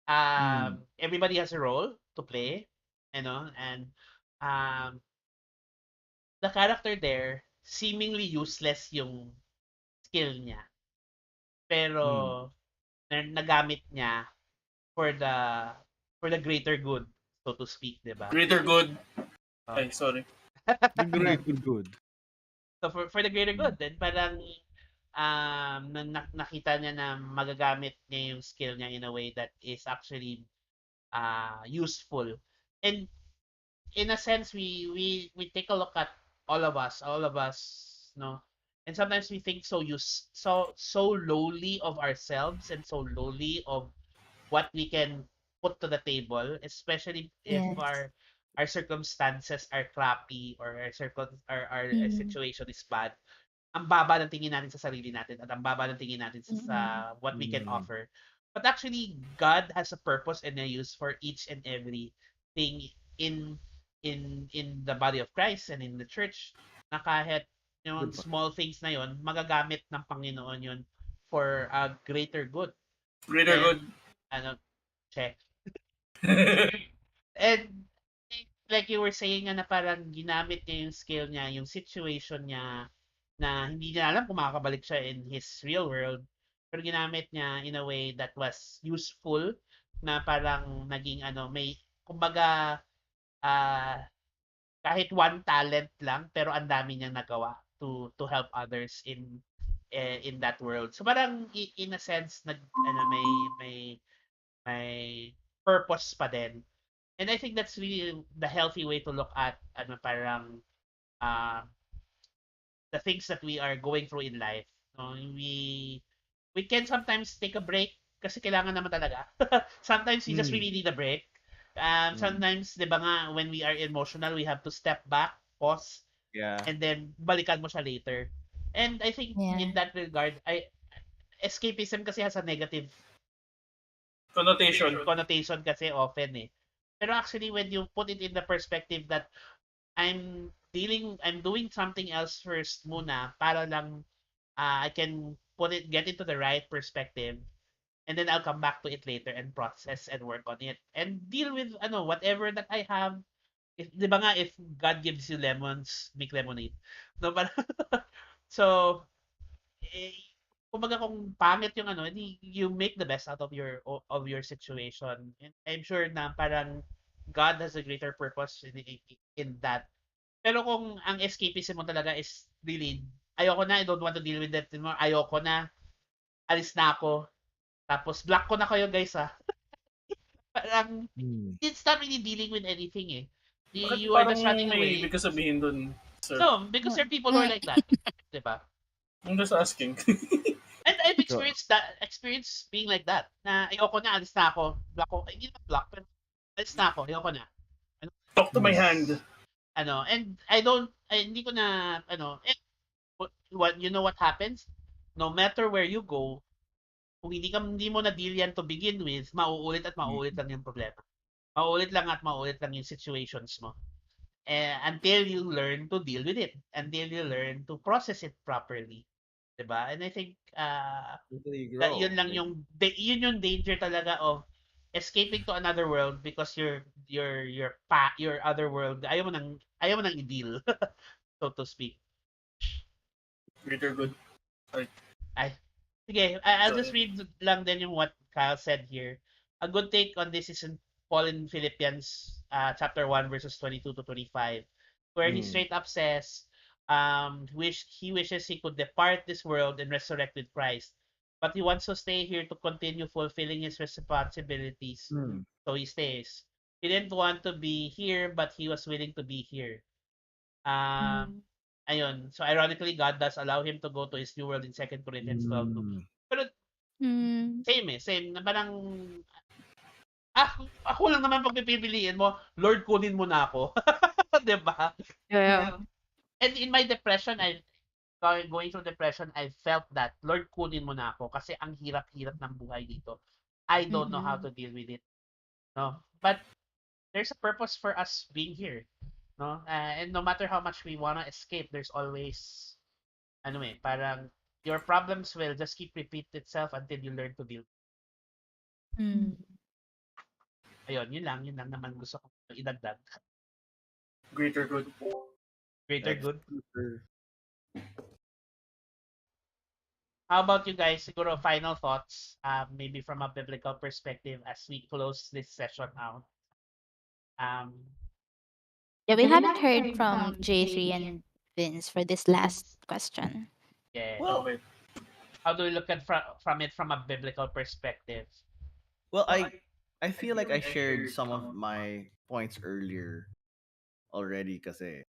Everybody has a role to play, and um, the character there, seemingly useless yung skill niya. Pero nagamit niya for the greater good, so to speak, 'di ba? Greater good. Ay, sorry. The greater good. So for the greater good, then parang nakita niya na magagamit niya yung skill niya in a way that is actually useful. And in a sense, we take a look at all of us, no, and sometimes we think so lowly of ourselves, and so lowly of what we can put to the table, especially if Yes. our circumstances are crappy, or our situation is bad. Ang baba ng tingin natin sa sarili natin, at ang baba ng tingin natin sa what we can offer. But actually, God has a purpose and a use for each and every thing in the body of Christ and in the church, na kahit yung small things na yon, magagamit ng Panginoon yon for a greater good. Greater good. Check. And like you were saying na parang ginamit niya yung skill niya, yung situation niya, na hindi niya alam kung makakabalik siya in his real world, pero ginamit niya in a way that was useful, na parang naging may, kumbaga, kahit one talent lang, pero ang dami niyang nagawa to help others in that world. So parang in a sense, may purpose pa din. And I think that's really the healthy way to look at parang uh, the things that we are going through in life. No? We can sometimes take a break kasi kailangan naman talaga. Sometimes we just really need a break. Sometimes, di ba nga, when we are emotional, we have to step back, pause, and then balikan mo siya later. And I think in that regard, escapism kasi has a negative connotation kasi often eh. Pero actually, when you put it in the perspective that I'm doing something else first muna para lang I can get into the right perspective, and then I'll come back to it later and process and work on it and deal with whatever that I have. If, di ba nga, if God gives you lemons, make lemonade. No, but so kumbaga kung pangit yung you make the best out of your situation. And I'm sure na parang God has a greater purpose in that. Pero kung ang escapism mo talaga is really, ayoko na, I don't want to deal with that anymore. Ayoko na, alis na ako. Tapos block ko na kayo, guys, ha. Parang it's not really dealing with anything eh. You are just running away. May ibig sabihin dun, sir? No, because there are people who are like that. Diba? I'm just asking. And I've experienced being like that. Na ayoko na, alis na ako. Block ko. Hindi na block, pero alis na ako. Ayoko na. Talk to my hand. And hindi ko na, and what you know what happens? No matter where you go, kung hindi mo na deal yan to begin with, mauulit at mauulit lang yung problema. Mauulit lang at mauulit lang yung situations mo. Until you learn to deal with it. Until you learn to process it properly. Diba? And I think Until you that grow. yun lang yung danger talaga of escaping to another world because your other world ayaw mo nang i-deal so to speak. Greater good. Ay, sige, I'll just read lang din yung what Kyle said here. A good take on this is in Paul in Philippians chapter 1 verses 22 to 25 where he straight up says he wishes he could depart this world and resurrect with Christ. But he wants to stay here to continue fulfilling his responsibilities. So he stays. He didn't want to be here, but he was willing to be here. Ayun. So ironically, God does allow him to go to his new world in 2 Corinthians 12. Pero same. Na parang ako lang naman pag pipiliin mo, Lord, kunin mo na ako. 'Di ba? Yeah. And in my depression, going through depression, I felt that, Lord, kunin mo na ako kasi ang hirap-hirap ng buhay dito. I don't know how to deal with it. No? But there's a purpose for us being here. No? And no matter how much we wanna escape, there's always parang your problems will just keep repeat itself until you learn to deal. Ayun, yun lang naman gusto ko idagdag. Greater good. Greater good. How about you guys? Siguro final thoughts, maybe from a biblical perspective as we close this session out. Yeah, we haven't heard from J3 and Vince for this last question. Yeah. Well, Okay. How do we look at from it from a biblical perspective? Well, I feel like I shared some of my points earlier already kasi.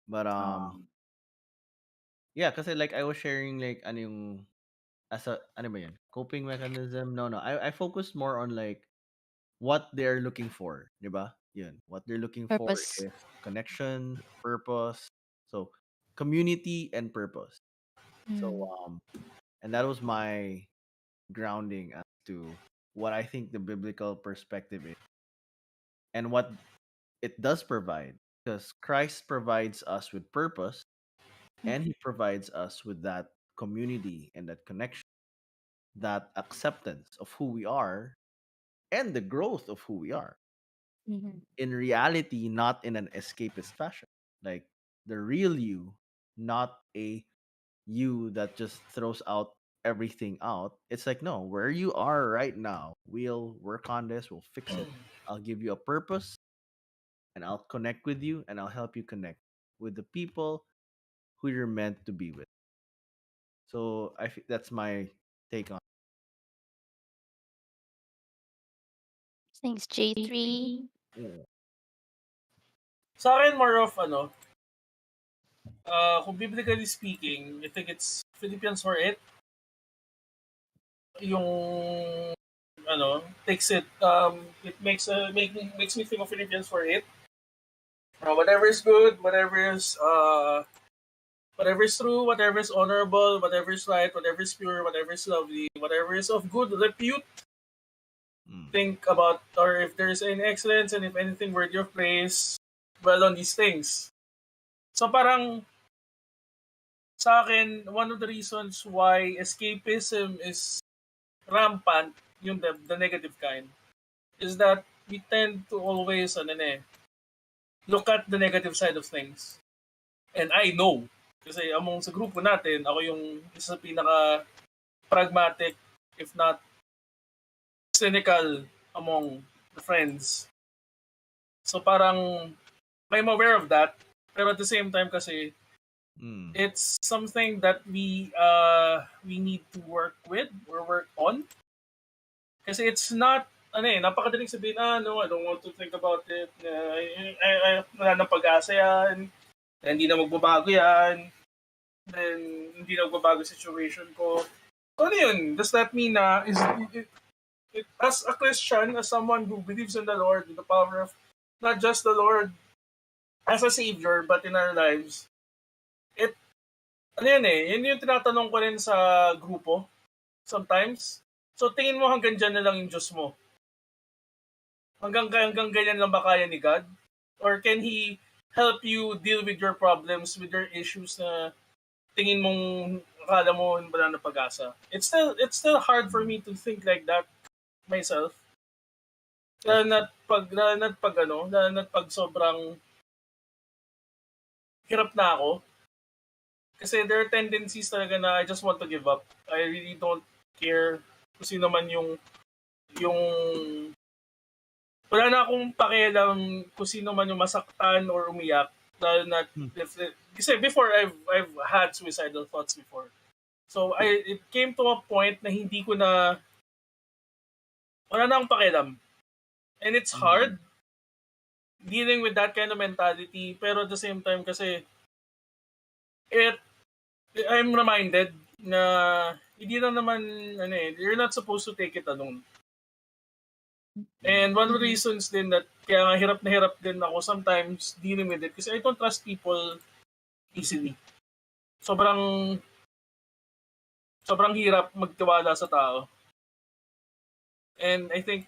But yeah, kasi like I was sharing like ano yung as a ano ba yun? Coping mechanism. No. I focused more on like what they're looking for, 'di ba? Yun. What they're looking for Purpose. is connection, purpose. So, community and purpose. So, and that was my grounding as to what I think the biblical perspective is and what it does provide, because Christ provides us with purpose and he provides us with that community and that connection, that acceptance of who we are and the growth of who we are. In reality, not in an escapist fashion. Like the real you, not a you that just throws out everything out. It's like, no, where you are right now, we'll work on this, we'll fix it. I'll give you a purpose and I'll connect with you and I'll help you connect with the people who you're meant to be with. So that's my take on. Thanks, J3. Yeah. Sa akin, more of kung biblically speaking, I think it's Philippians 4:8. Yung takes it it makes me think of Philippians 4:8. Whatever is good, whatever is true, whatever is honorable, whatever is right, whatever is pure, whatever is lovely, whatever is of good repute, think about, or if there is any excellence and if anything worthy of praise, dwell on these things. So parang sa akin, one of the reasons why escapism is rampant, yung the negative kind, is that we tend to always look at the negative side of things. And I know, kasi among sa grupo natin, ako yung isa sa pinaka pragmatic, if not cynical among the friends. So parang I'm aware of that, pero at the same time kasi it's something that we need to work with or work on. Kasi it's not napakadaling sabihin, I don't want to think about it. Wala nang pag-asa yan. Hindi na magbabago yan. Then, hindi na magbabago situation ko. So, ano yun? Does that mean na, as a Christian, as someone who believes in the Lord, in the power of not just the Lord as a Savior, but in our lives, yun yung tinatanong ko rin sa grupo sometimes. So tingin mo hanggang dyan na lang yung Diyos mo? Hanggang ganyan lang ba kaya ni God? Or can He help you deal with your problems, with your issues na tingin mong akala mo wala na pag-asa? It's still hard for me to think like that myself. That's Lalo na't pag sobrang hirap na ako. Kasi there are tendencies talaga na I just want to give up. I really don't care kung sino man yung wala na akong pakialam kung sino man yung masaktan or umiyak. Lalo na kasi before I've had suicidal thoughts before. So it came to a point na hindi ko na wala na akong pakialam. And it's hard dealing with that kind of mentality, pero at the same time kasi it I'm reminded na hindi na naman you're not supposed to take it alone. And one of the reasons din that kaya nga hirap na hirap din ako sometimes dealing with it kasi I don't trust people easily. Sobrang sobrang hirap magtiwala sa tao. And I think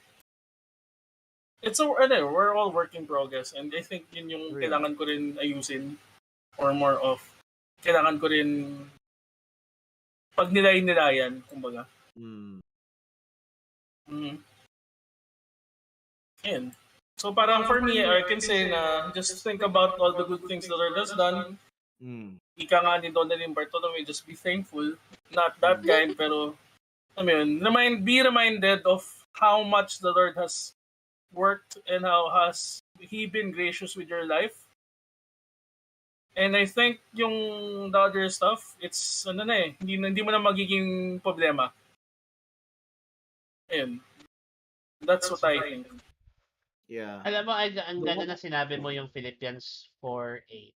we're all work in progress, and I think yun yung Really? kailangan ko rin ayusin or more of kailangan ko rin pagnilay-nilayan, kumbaga. Ayan. So parang for me, I can say na just think about all the good things the Lord has done. Ika nga ni Donalyn Bartolome, just be thankful. Not that kind, pero be reminded of how much the Lord has worked and how has He been gracious with your life. And I think yung the other stuff, it's hindi mo na magiging problema. Ayun. That's what I think. Yeah. Alam mo, ang ganda na sinabi mo yung Philippians 4:8.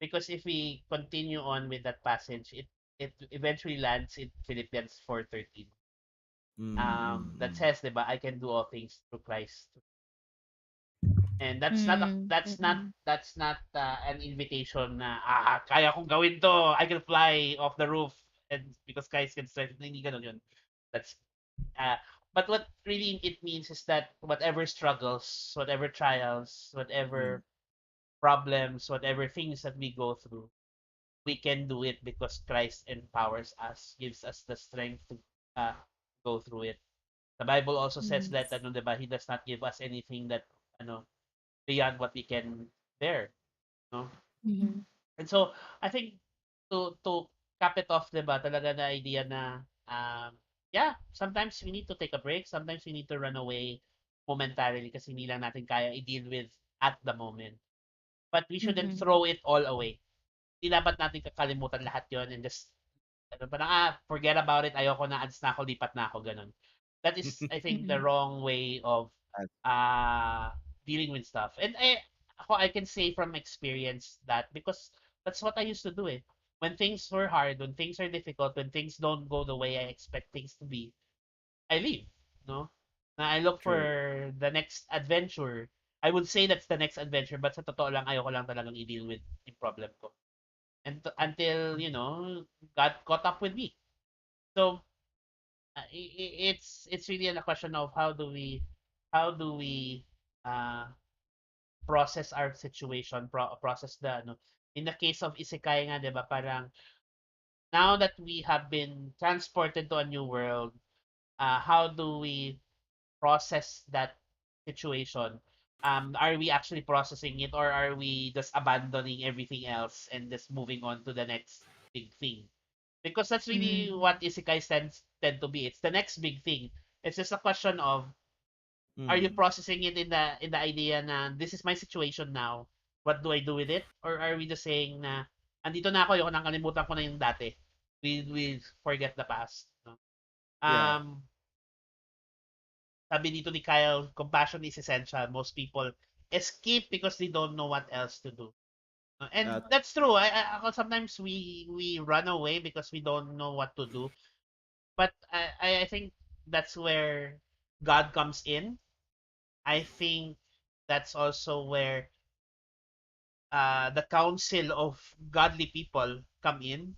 Because if we continue on with that passage, it eventually lands in Philippians 4:13. That says, 'di ba, I can do all things through Christ. And that's not an invitation na kaya kong gawin to. I can fly off the roof and because Christ can strengthen. Hindi ganun yun. That's but what really it means is that whatever struggles, whatever trials, whatever problems, whatever things that we go through, we can do it because Christ empowers us, gives us the strength to go through it. The Bible also says that diba, He does not give us anything that beyond what we can bear, no? And so I think to cap it off, diba, talaga na idea na yeah, sometimes we need to take a break, sometimes we need to run away momentarily kasi hindi lang natin kaya i-deal with at the moment. But we shouldn't throw it all away. Hindi dapat natin kakalimutan lahat yon and just parang forget about it, ayoko na, ads na ako, lipat na ako, ganun. That is, I think, the wrong way of dealing with stuff. And I can say from experience that because that's what I used to do eh. When things were hard, when things are difficult, when things don't go the way I expect things to be, I leave, no? Na I look for the next adventure. I would say that's the next adventure, but sa totoo lang, ayoko lang talagang i-deal with yung problem ko. And until, God caught up with me. So, it's really a question of how do we process our situation, process the in the case of Isekai nga, 'di ba, parang now that we have been transported to a new world, how do we process that situation? Are we actually processing it or are we just abandoning everything else and just moving on to the next big thing? Because that's really what Isekai tend to be. It's the next big thing. It's just a question of are you processing it in the idea na this is my situation now, what do I do with it? Or are we just saying na andito na ako, yung nakalimutan ko na yung dati. We forget the past. No? Sabi dito ni Kyle, compassion is essential. Most people escape because they don't know what else to do. And that's true. Sometimes we run away because we don't know what to do. But I think that's where God comes in. I think that's also where the council of godly people come in.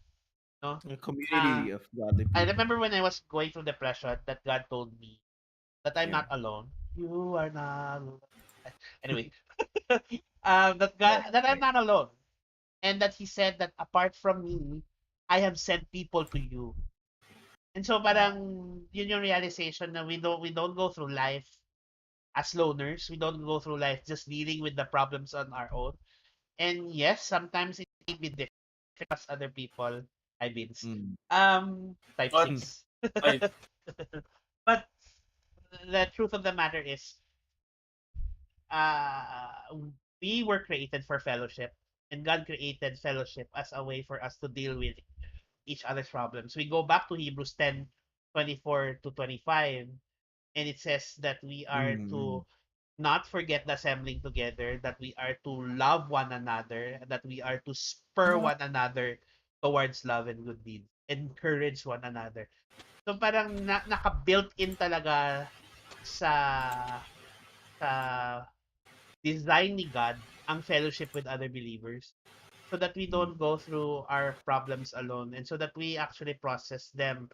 No? A community Uh, of godly I people. remember when I was going through depression that God told me that I'm Yeah. not alone. You are not alone. Anyway, Right. that I'm Right. not alone. And that he said that apart from me, I have sent people to you. And so Wow. parang yun yung realization na we don't go through life as loners. We don't go through life just dealing with the problems on our own. And yes, sometimes it can be difficult as other people. I Vince. Mm. Type What? 6. I But the truth of the matter is, uh, we were created for fellowship, and God created fellowship as a way for us to deal with each other's problems. We go back to Hebrews 10:24 to 25, and it says that we are Mm. to not forget the assembling together, that we are to love one another, that we are to spur one another towards love and good deeds, encourage one another. So parang naka-built in talaga sa sa design ni God ang fellowship with other believers, so that we Mm. don't go through our problems alone, and so that we actually process them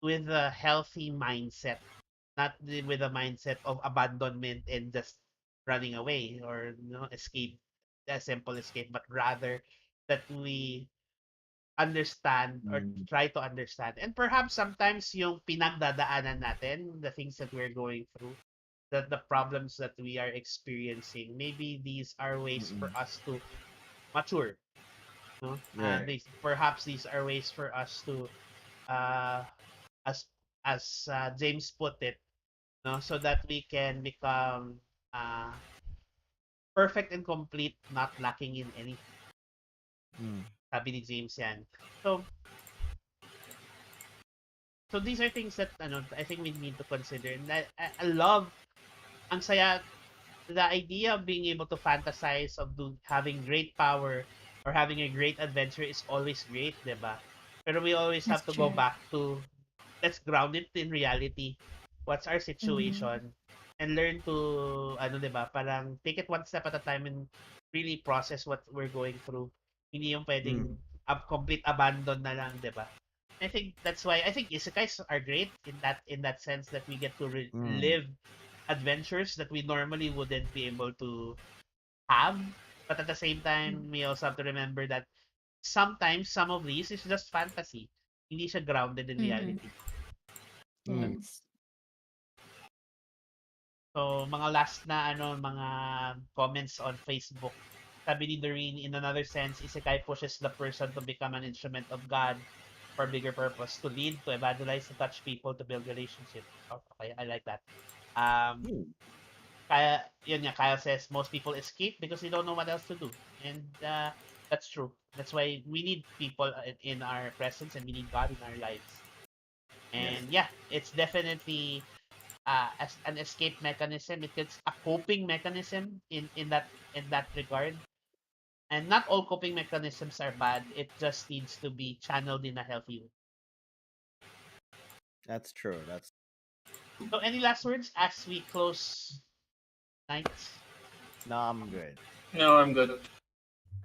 with a healthy mindset, not with a mindset of abandonment and just running away or escape, a simple escape, but rather that we understand or Mm. try to understand. And perhaps sometimes yung pinagdadaanan natin, the things that we're going through, the problems that we are experiencing, maybe these are ways for Mm. us to mature. No? Right. These are ways for us to, uh, as James put it, no, so that we can become uh, perfect and complete, not lacking in anything. Mm. Sabi ni James yan. So, so these are things that I think we need to consider. And I love, ang saya, the idea of being able to fantasize of having great power or having a great adventure is always great, 'di ba? Pero we always That's have to go true. back to, let's ground it in reality. What's our Mm-hmm. situation? And learn to, 'di ba? Parang take it one step at a time and really process what we're going through. Hindi yung Mm. pwedeng complete abandon na lang, 'di ba? I think that's why I think isekais are great in that sense that we get to Mm. live adventures that we normally wouldn't be able to have. But at the same time, we also have to remember that sometimes some of these is just fantasy. Hindi siya grounded in Mm-hmm. reality. Mm. Yes. So, mga last na mga comments on Facebook. Sabi ni Doreen, in another sense, isekai pushes the person to become an instrument of God for a bigger purpose, to lead, to evangelize, to touch people, to build relationships. Oh, okay, I like that. Um, Mm. Kaya, yun nga, Kyle says, most people escape because they don't know what else to do. And that's true. That's why we need people in our presence, and we need God in our lives. Yes. And yeah, it's definitely as an escape mechanism. It's a coping mechanism in that regard. And not all coping mechanisms are bad. It just needs to be channeled in a healthy way. That's true. That's So any last words as we close night? no, I'm good. no, I'm good.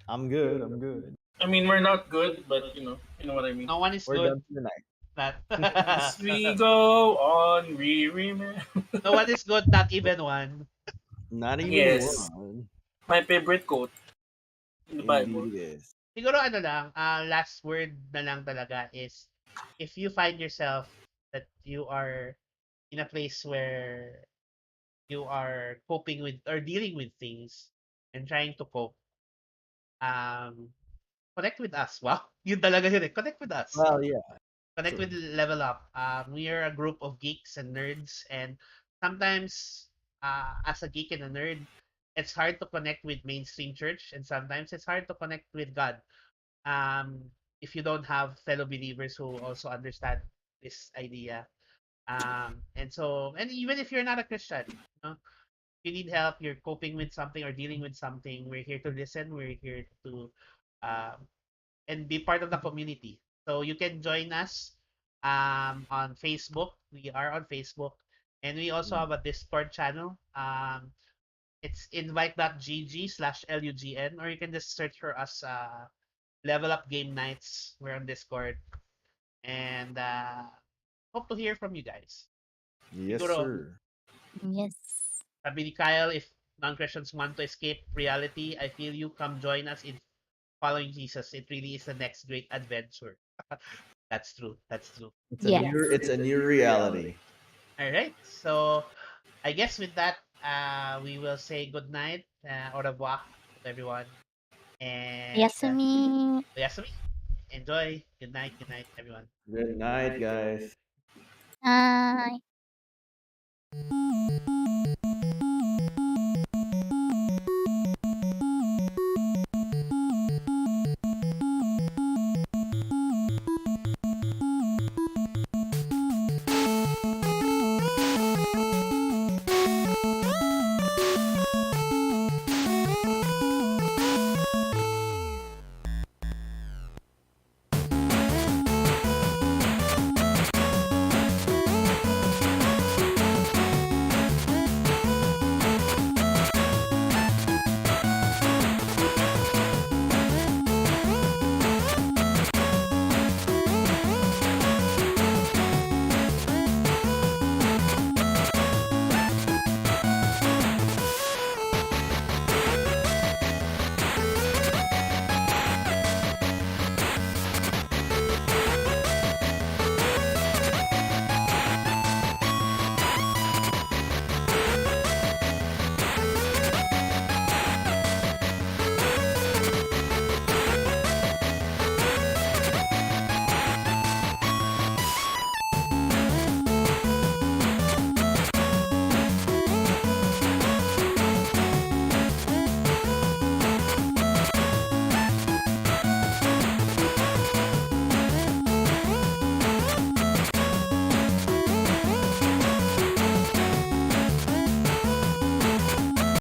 I'm good. I'm good. I mean, we're not good, but you know what I mean. No one is We're good. done for the night. That As we go on, we remember. no one is good, not even one. Not even Yes, one. my favorite quote in the Indeed Bible. it is. Siguro lang, last word na lang talaga is, if you find yourself that you are in a place where you are coping with or dealing with things and trying to cope, um, connect with us. Wow, yun talaga yun eh. Connect with us. Well, yeah, Connect true. with Level Up. We are a group of geeks and nerds, and sometimes, as a geek and a nerd, it's hard to connect with mainstream church, and sometimes it's hard to connect with God. Um, if you don't have fellow believers who also understand this idea. And even if you're not a Christian, you need help, you're coping with something or dealing with something, we're here to listen. We're here to um, and be part of the community. So you can join us on Facebook. We are on Facebook. And we also Mm. have a Discord channel. It's invite.gg/LUGN, or you can just search for us Level Up Game Nights. We're on Discord. And hope to hear from you guys. Yes, Siguro, sir. Yes. sabi ni Kyle, if non-Christians want to escape reality, I feel you. Come join us in following Jesus. It really is the next great adventure. That's true. That's true. Yes. It's a new reality. All right. So I guess with that, we will say good night, au revoir to everyone, and Yasumi. yasumi. Enjoy. Good night, everyone. Good night, guys. Hi.